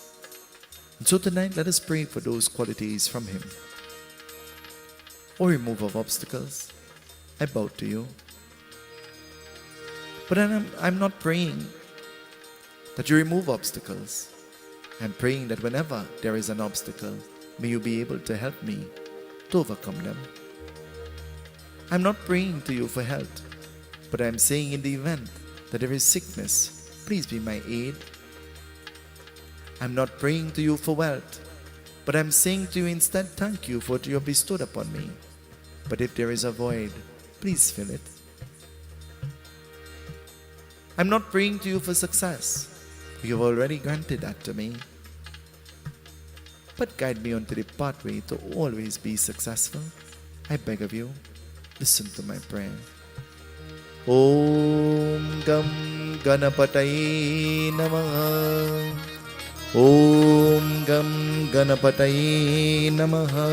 And so tonight, let us pray for those qualities from him. O remover of obstacles, I bow to you. But I'm not praying that you remove obstacles. I'm praying that whenever there is an obstacle, may you be able to help me to overcome them. I'm not praying to you for health, but I'm saying in the event that there is sickness, please be my aid. I'm not praying to you for wealth, but I'm saying to you instead, thank you for what you have bestowed upon me. But if there is a void, please fill it. I'm not praying to you for success. You have already granted that to me. But guide me onto the pathway to always be successful. I beg of you, listen to my prayer. Om Gam Ganapataye Namaha. Om Gam Ganapataye Namaha.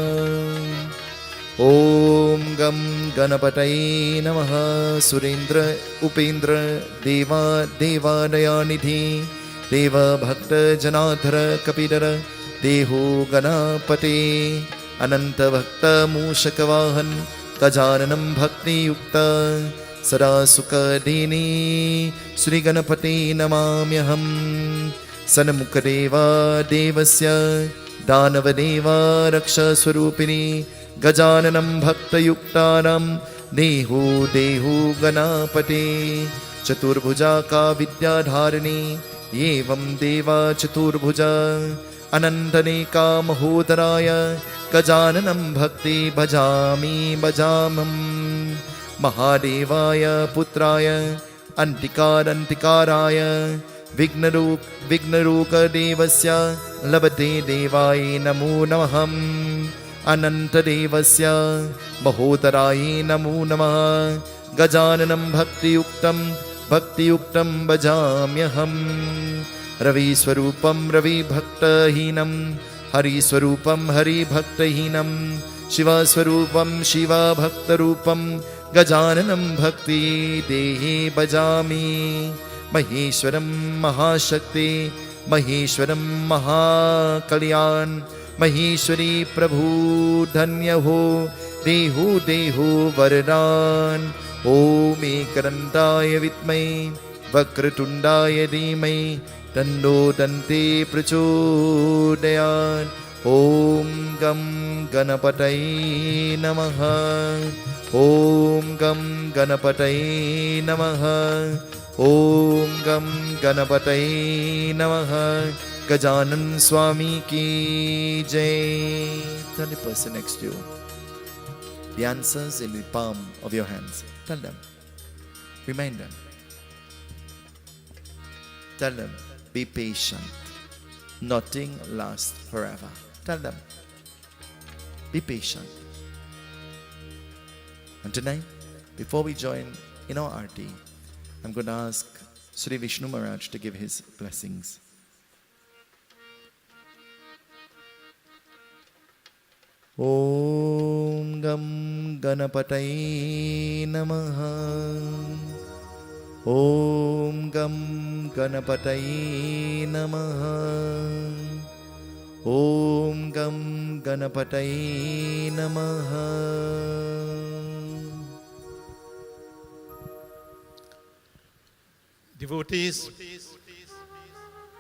Om Gam Ganapataye Namaha. Surendra Upendra Deva Deva Dayanidhi Deva Bhakta Janadhara Kapidara Deho Ganapate Ananta Bhakta Mushakavahan Gajananam Bhakti Yukta Sada Sukha Dini Sri Ganapati Namamyaham Sanamukadeva Devasya Danavadeva Raksha Swarupini Gajananam Bhakta Yuktanam Deho Deho Ganapate Chaturbhuja Ka Vidyadharini Yevam Deva Chaturbhuja Anantane Ka Mahodaraya Gajananam Bhakti Bhajami Bhajamam Mahadevaya Putraya Antikarantikaraya Vignaruka Devasya Labate Devai Namo Namaham Ananta Devasya Mahodaraye Namo Namah Gajananam Bhakti Yuktam Bhajamyaham Ravi Swarupam Ravi Bhaktahinam Hari Swarupam Hari Bhaktahinam Shiva Swarupam Shiva Bhaktarupam Gajananam Bhakti Dehi Bhajami Maheshwaram Mahashakti Maheshwaram Mahakalyan Maheshwari Prabhu Dhanya Ho Dehu Dehu Varadan Om Ekarantaya Vitmai Vakratundaya Dhimai Tando Dante Prachodayat Om Gam Ganapataye Namaha Om Gam Ganapataye Namaha Om Gam Ganapataye Namaha Gajanan Swami Ki Jai. Tell the person next to you. The answers in the palm of your hands. Tell them. Remind them. Tell them. Be patient. Nothing lasts forever. Tell them. Be patient. And tonight, before we join in our arti, I'm going to ask Sri Vishnu Maharaj to give his blessings. Om Gam Ganapataye Namaha. Om Gam Ganapataye Namaha. Om Gam Ganapataye Namaha. Devotees,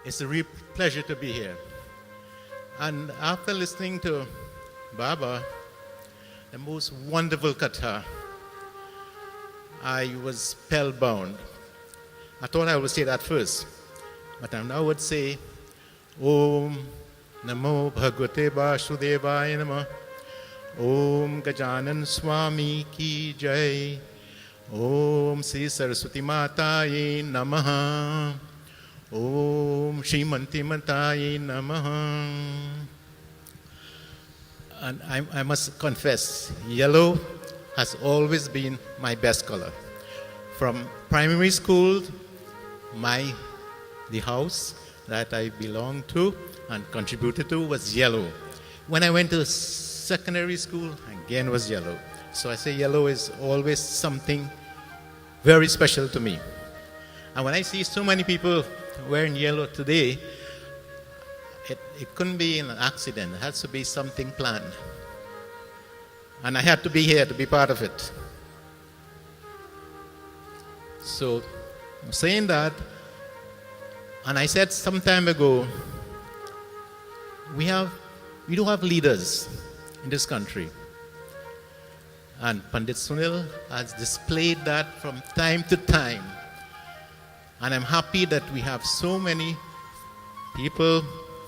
it's a real pleasure to be here. And after listening to Baba, the most wonderful katha, I was spellbound. I thought I would say that first, but I now would say, Om Namo Bhagavate Vasudevaya Namah. Om Gajanan Swami Ki Jai. Om Sri Saraswati Mataye Namaha. Om Shrimanti Mataye Namaha. And I must confess, yellow has always been my best color. From primary school, the house that I belonged to and contributed to was yellow. When I went to secondary school, again was yellow. So I say yellow is always something very special to me. And when I see so many people wearing yellow today, it couldn't be an accident. It has to be something planned. And I had to be here to be part of it. So I'm saying that, and I said some time ago, we do have leaders in this country. And Pandit Sunil has displayed that from time to time. And I'm happy that we have so many people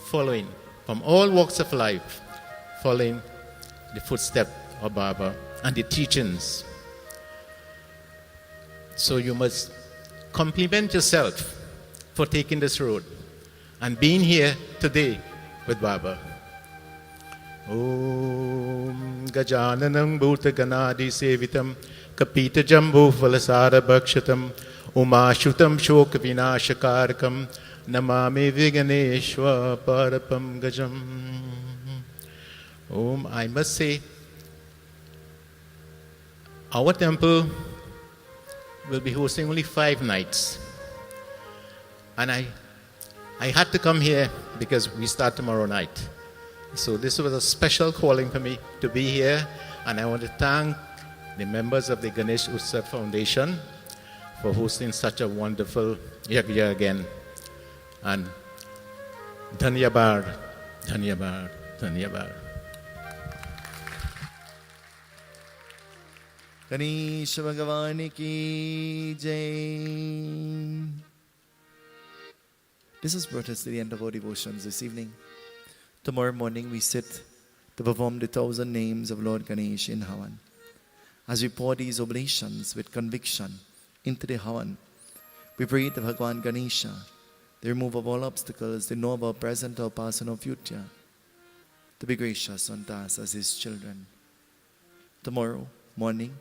following, from all walks of life, following the footsteps of Baba and the teachings. So you must compliment yourself for taking this road and being here today with Baba. Om Gajananam Bhuta Ganadi Sevitam Kapita Jambu Falasara Bhakshatam Umashutam Shoka Vinashakarakam Namami Viganeshwa Parapam Gajam. I must say, our temple will be hosting only 5 nights. And I had to come here because we start tomorrow night. So this was a special calling for me to be here. And I want to thank the members of the Ganesh Utsav Foundation for hosting such a wonderful yagya again. And dhanyabad, dhanyabad, dhanyabad. Ganesha Bhagavani Ki Jai. This has brought us to the end of our devotions this evening. Tomorrow morning we sit to perform the 1,000 names of Lord Ganesh in Havan. As we pour these oblations with conviction into the Havan, we pray to Bhagwan Ganesha, the removal of all obstacles, the know of our present, our past, and our future, to be gracious unto us as His children. Tomorrow morning,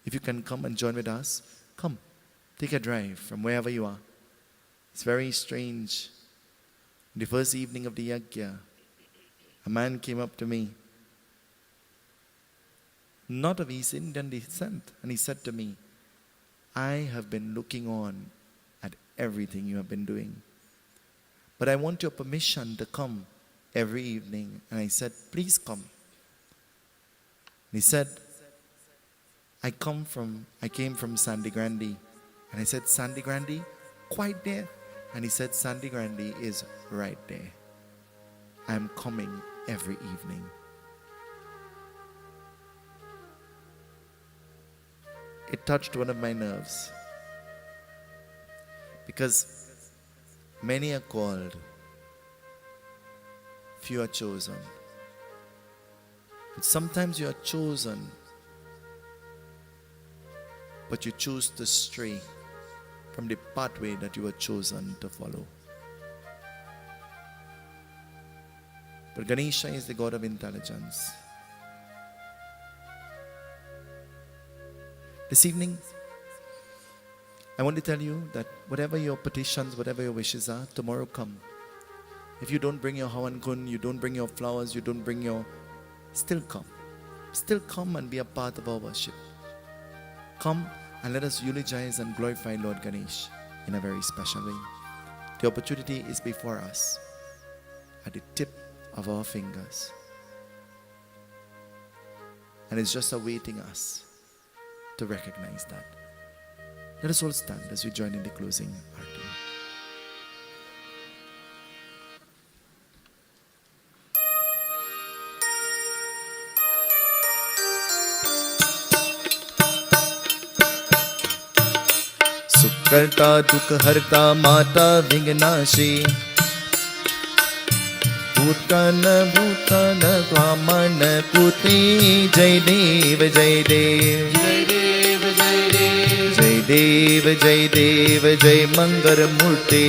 if you can come and join with us, come. Take a drive from wherever you are. It's very strange. The first evening of the yagya, a man came up to me, not of East Indian descent, and he said to me, I have been looking on at everything you have been doing, but I want your permission to come every evening. And I said, please come. And he said, I came from Sandy Grande. And I said, Sandy Grande? Quite there. And he said, Sandy Grande is right there. I am coming every evening. It touched one of my nerves. Because many are called, few are chosen. But sometimes you are chosen, but you choose to stray from the pathway that you were chosen to follow. But Ganesha is the God of intelligence. This evening, I want to tell you that whatever your petitions, whatever your wishes are, tomorrow come. If you don't bring your Havan Kun, you don't bring your flowers, you don't bring your... Still come. Still come and be a part of our worship. Come and let us eulogize and glorify Lord Ganesh in a very special way. The opportunity is before us, at the tip of our fingers. And it's just awaiting us to recognize that. Let us all stand as we join in the closing arti. So करता दुख हरता माता विघ्नाशी भूतन भूतन वामन कुति जय देव जय देव जय देव जय देव जय देव जय देव जय मंगल मूर्ति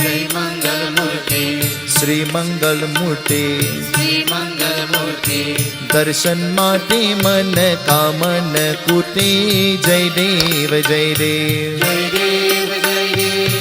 जय मंगल मूर्ति श्री मंगल मूर्ति श्री मंगल मूर्ति दर्शन माटे मन कामन कुति जय देव जय देव जय देव जय देव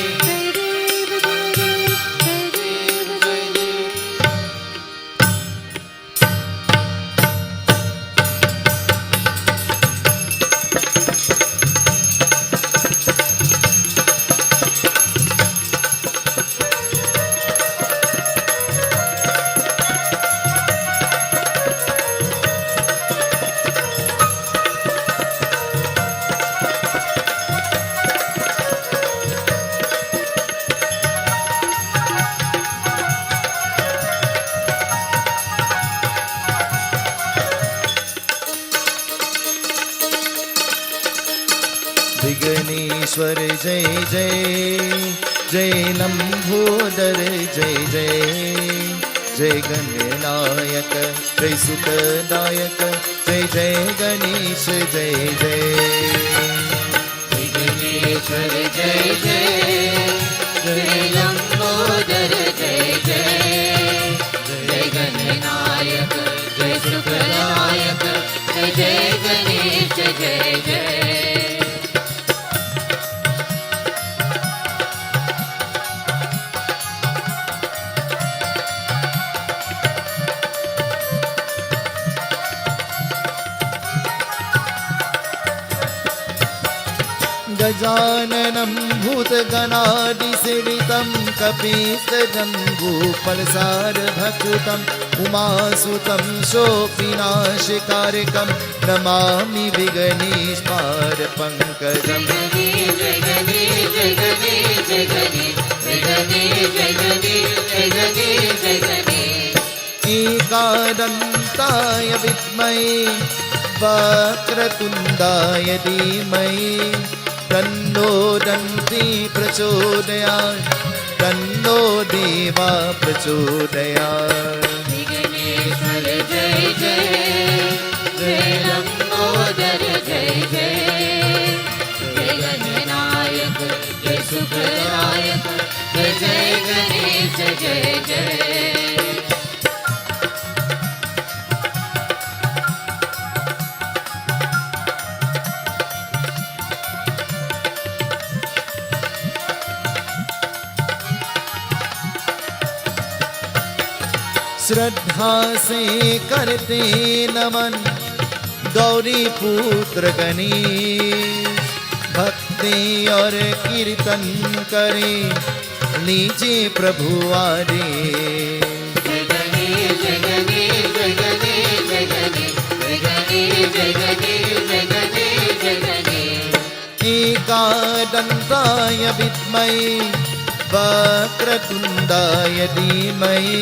विघ्नेश्वर जय जय जय लंबोदर जय जय जय गणनायक जय सुखदायक जय जय गणेश जय जय विघ्नेश्वर जय जय जय लंबोदर जय जय जय गणनायक जय सुखदायक जय जय गणेश जय जय गजाननं भूतगणादिसेवितं कपीतजम्बूफलसारभक्षितम् उमासुतं शोकविनाशकारकं नमामि विघ्नेश्वरपङ्कजम् एकादन्ताय विद्महे वक्रतुण्डाय धीमहि तन्नो दन्ति प्रचोदयात् तन्नो देवा प्रचोदयात् विघ्नेश्वर जय जय जय लंबोदर जय जय जय गणनायक जय सुखदायक जय जय गणेश जय जय श्रद्धा से करते नमन गौरी पुत्र गणेश भक्ति और कीर्तन करे लीजिए प्रभु आदेश जय गणेश जय गणेश जय गणेश जय गणेश जय गणेश जय गणेश जय गणेश जय गणेश एकादन्ताय विद्महे वक्रतुण्डाय धीमहि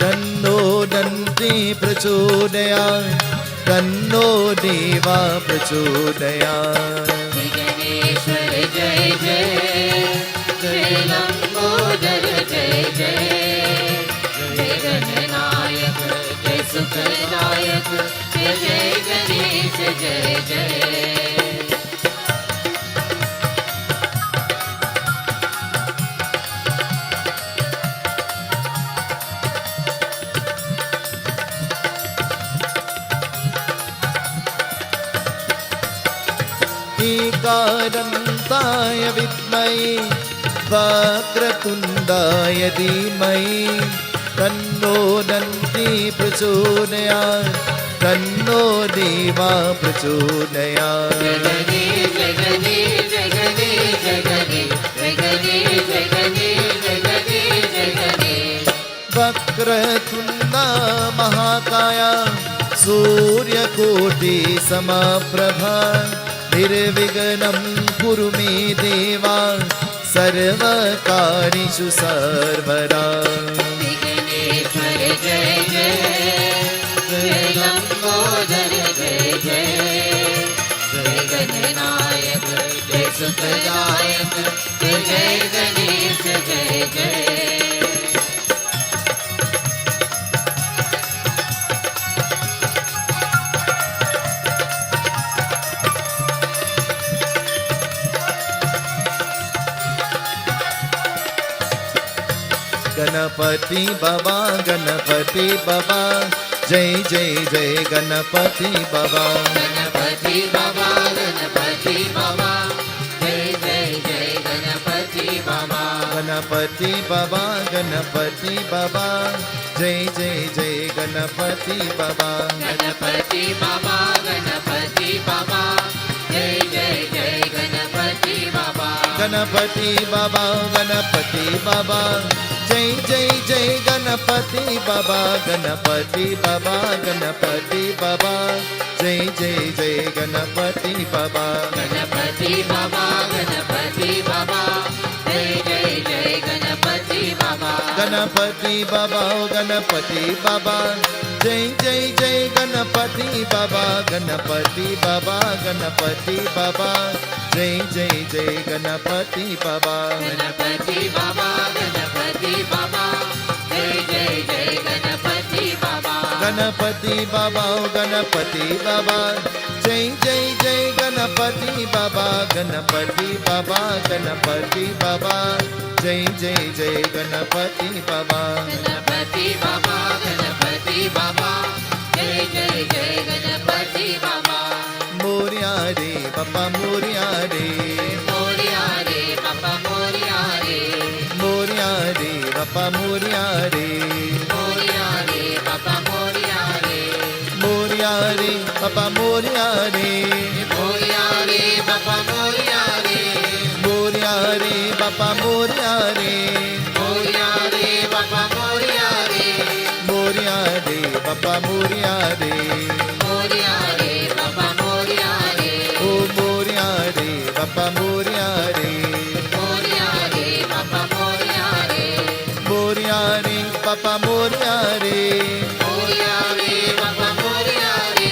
तन्नो दन्ति प्रचोदयात् तन्नो देवा प्रचोदयात् विघ्नेश्वर जय जय जय लंबोदर जय जय जय गणनायक जय सुखदायक जय जय गणेश जय जय एकादन्ताय विद्महे वक्रतुण्डाय धीमहि तन्नो दन्ति प्रचोदयात् तन्नो देवा प्रचोदयात् जय गणेश जय गणेश जय गणेश जय गणेश जय गणेश जय गणेश जय गणेश जय गणेश वक्रतुण्डा महाकाया सूर्यकोटि समप्रभा निर्विघ्नं कुरु मे देवा सर्वकार्येषु सर्वदा विघ्नेश्वर जय जय जय लंबोदर जय जय जय गणनायक जय सुखदायक गणपति बाबा गणपति बाबा जय जय जय गणपति बाबा गणपति बाबा गणपति बाबा जय जय जय गणपति बाबा गणपति बाबा गणपति बाबा जय जय जय गणपति बाबा गणपति बाबा गणपति बाबा जय जय जय गणपति बाबा गणपति बाबा गणपति बाबा जय जय जय गणपति बाबा गणपति बाबा गणपति बाबा जय जय जय गणपति बाबा गणपति बाबा गणपति बाबा जय जय जय गणपति बाबा गणपति बाबा गणपति बाबा जय जय जय गणपति बाबा गणपति बाबा गणपति बाबा जय जय जय गणपति बाबा गणपति बाबा गणपति बाबा जय जय जय गणपति बाबा गणपति बाबा गणपति बाबा जय जय जय गणपति बाबा गणपति बाबा गणपति बाबा जय जय जय गणपति बाबा गणपति बाबा गणपति बाबा जय जय जय गणपति बाबा मोरिया रे बाबा मोरिया रे मोरिया रे बाबा मोरिया रे मोरिया रे बाबा मोरिया रे मोरिया रे बाबा मोरिया रे मोरिया रे बाबा मोरिया रे मोरिया रे बाबा मोरिया रे मोरिया रे बाबा मोरिया रे मोरिया रे बाबा मोरिया रे मोरिया रे बाबा मोरिया रे मोरिया रे बाबा मोरिया रे ओ मोरिया रे बाबा मोरिया रे मोरिया रे बाबा मोरिया रे मोरिया रे बाबा मोरिया रे मोरिया रे बाबा मोरिया रे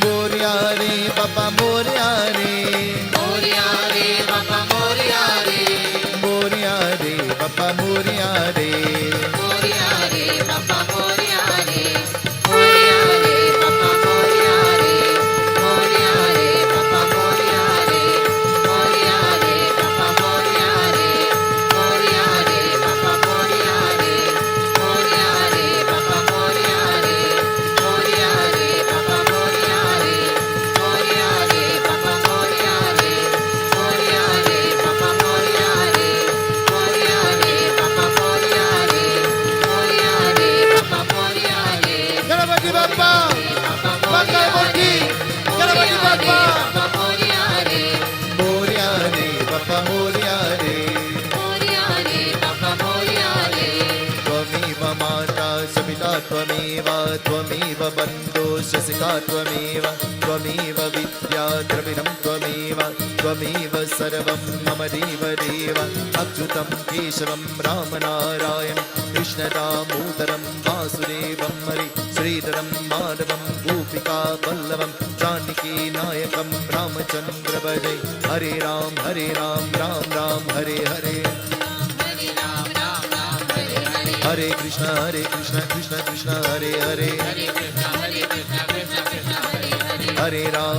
मोरिया रे बाबा मोरिया रे मोरिया रे बाबा मोरिया रे मोरिया रे बाबा मोरिया रे मोरिया रे बाबा मोरिया रे मोरिया रे बाबा मोरिया रे मोरिया रे बाबा मोरिया रे मोरिया रे बाबा मोरिया रे मोरिया रे बाबा मोरिया रे मोरिया रे बाबा मोरिया रे मोरिया रे बाबा मोरिया रे मोरिया रे बाबा मोरिया रे मोरिया रे बाबा मोरिया रे मोरिया रे बाबा मोरिया रे मोरिया रे बाबा मोरिया रे गणपति बाप्पा मंगलमूर्ति गणपति बाप्पा बाबा मोरिया रे मोरिया रे बाप्पा मोरिया रे मोरिया रे बाबा मोरिया रे त्वमेव माता सविता त्वमेव त्वमेव बन्धो शशिका त्वमेव त्वमेव विद्या द्रविणं त्वमेव त्वमेव सर्वं मम देव देव अच्युतं केशवं रामनारायणं कृष्णदामोदरं वासुदेवं हरि श्रीधरं माधवं गोपिका वल्लभं जानकी नायकं रामचन्द्र भजे हरे राम राम राम हरे हरे हरे राम राम राम हरे हरे हरे कृष्ण कृष्ण कृष्ण हरे हरे हरे कृष्ण कृष्ण कृष्ण हरे हरे हरे राम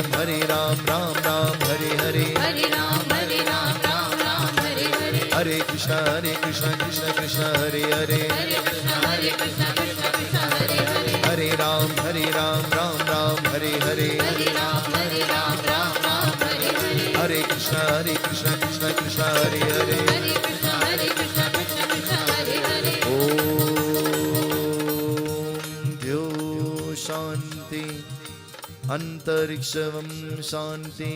राम राम हरे हरे हरे राम राम राम हरे हरे हरे कृष्ण कृष्ण कृष्ण हरे हरे हरे कृष्ण कृष्ण कृष्ण हरे हरे हरे राम राम राम हरे हरे हरे राम राम राम हरे हरे हरे कृष्ण कृष्ण कृष्ण हरे हरे हरे कृष्ण कृष्ण कृष्ण हरे हरे ओम द्यो शांति अंतरिक्षं शांति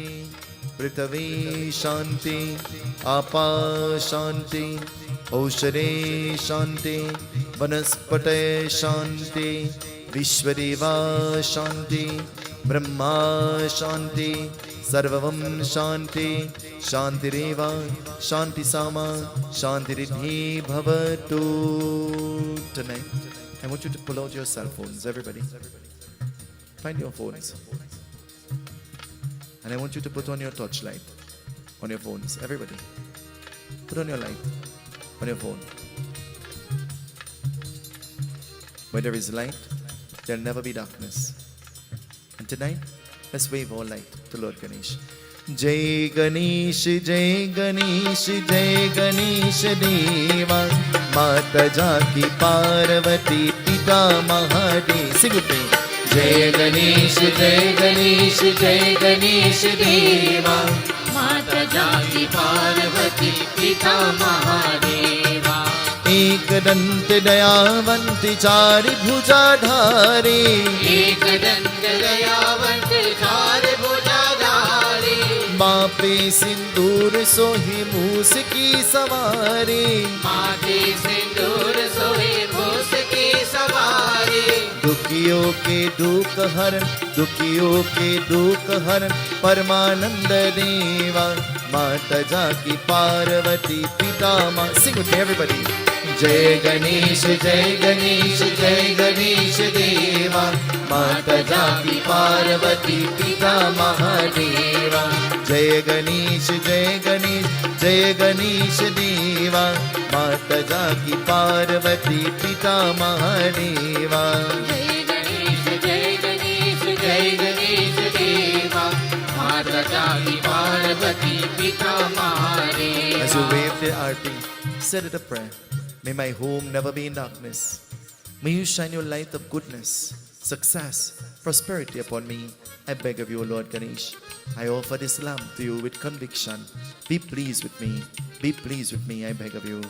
पृथ्वी शांति आपा शांति औषधे शांति वनस्पते शांति विश्वदेवा शांति ब्रह्मा शांति सर्वं शांति शांतिरेव शांति सामा शांतिरिद्धि भवतु. Tonight I want you to pull out your cell phones, everybody. Find your phones. And I want you to put on your torchlight on your phones, everybody. Put on your light on your phone. Where there is light, there'll never be darkness. And tonight, let's wave our light to Lord Ganesh. Jai Ganesh, Jai Ganesh, Jai Ganesh Deva. माता जाकी पार्वती पिता Mahadev. Sing with me. जय गणेश जय गणेश जय गणेश देवा माता जाकी पार्वती पिता महादेवा. एक दंत दयावंत चारि भुजाधारी. एक दंत दयावंत चारि भुजाधारी. बापे सिंदूर सोहि मूस की सवारी. माथे सिंदूर सोहे मूस की सवारी. दुखियों के दुख हरण दुखियों के दुख हरण परमानंद देवा माता जाकी पार्वती पिता मा. Sing with me everybody. जय गणेश जय गणेश जय गणेश देवा माता जाकी पार्वती पिता महादेवा. जय गणेश जय गणेश जय गणेश देवा माता जाकी पार्वती पिता महादेवा. जय गणेश जय गणेश जय गणेश देवा माता जाकी पार्वती पिता Mahadeva. As you wave the arti, said it a prayer. May my home never be in darkness. May you shine your light of goodness, success, prosperity upon me. I beg of you, O Lord Ganesh. I offer this lamp to you with conviction. Be pleased with me. Be pleased with me, I beg of you.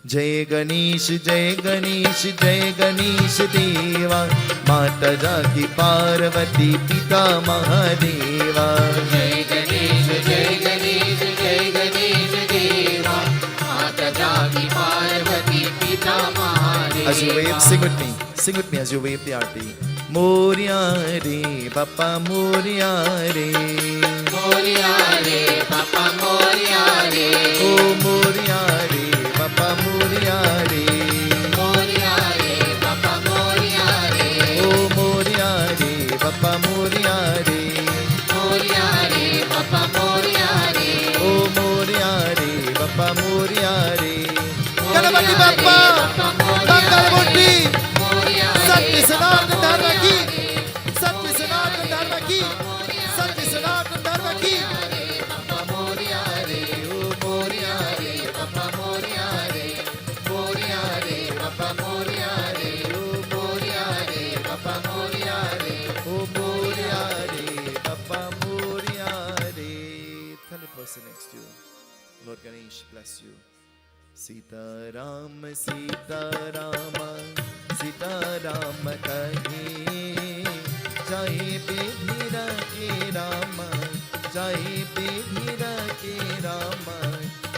Jai Ganesh, Jai Ganesh, Jai Ganesh Deva. Mata Jaki Parvati Pita Mahadeva. जय गणेश जय गणेश जय गणेश देवा माता जाकी पार्वती पिता Mahadeva. As you wave, sing with me. Sing with me as you wave the arti. Moria re, Papa Moria re. Moriya रे पापा मोरिया रे. Oh Moria re, Papa Moria re. Moriya रे पापा मोरिया रे. Oh Moria re, Papa Moria re. Moriya रे पापा मोरिया रे. Oh Moria re, Papa Moria re. Ganapati Bappa, Mangalmurti, Satya Sanatana Dharma ki, Satya Sanatana Dharma ki, Satya Sanatana Dharma ki. पापा मोरिया रे. Oh Moria re, पापा मोरिया रे. मोरिया रे पापा मोरिया रे. मोरिया रे पापा मोरिया रे. oh Moria re, Papa Moria re. Tell the person next to you, Lord Ganesh bless you. Seetaram, Seetarama, Seetaram kahe. Jai Bhira ke Rama, Jai Bhira ke Rama,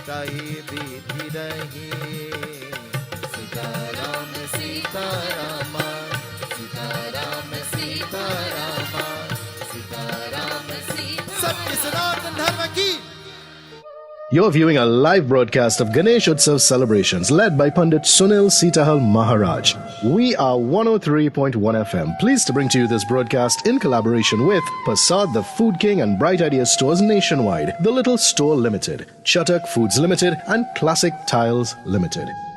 Jai Bhira he. Seetaram, Seetarama, Seetaram, Seetarama, Seetaram, Seetarama. Satya Sanatana Dharma ki. You're viewing a live broadcast of Ganesh Utsav celebrations led by Pundit Sunil Seetahal Maharaj. We are 103.1 FM, pleased to bring to you this broadcast in collaboration with Persad, the Food King and Bright Idea stores nationwide, The Little Store Limited, Chatak Foods Limited and Classic Tiles Ltd.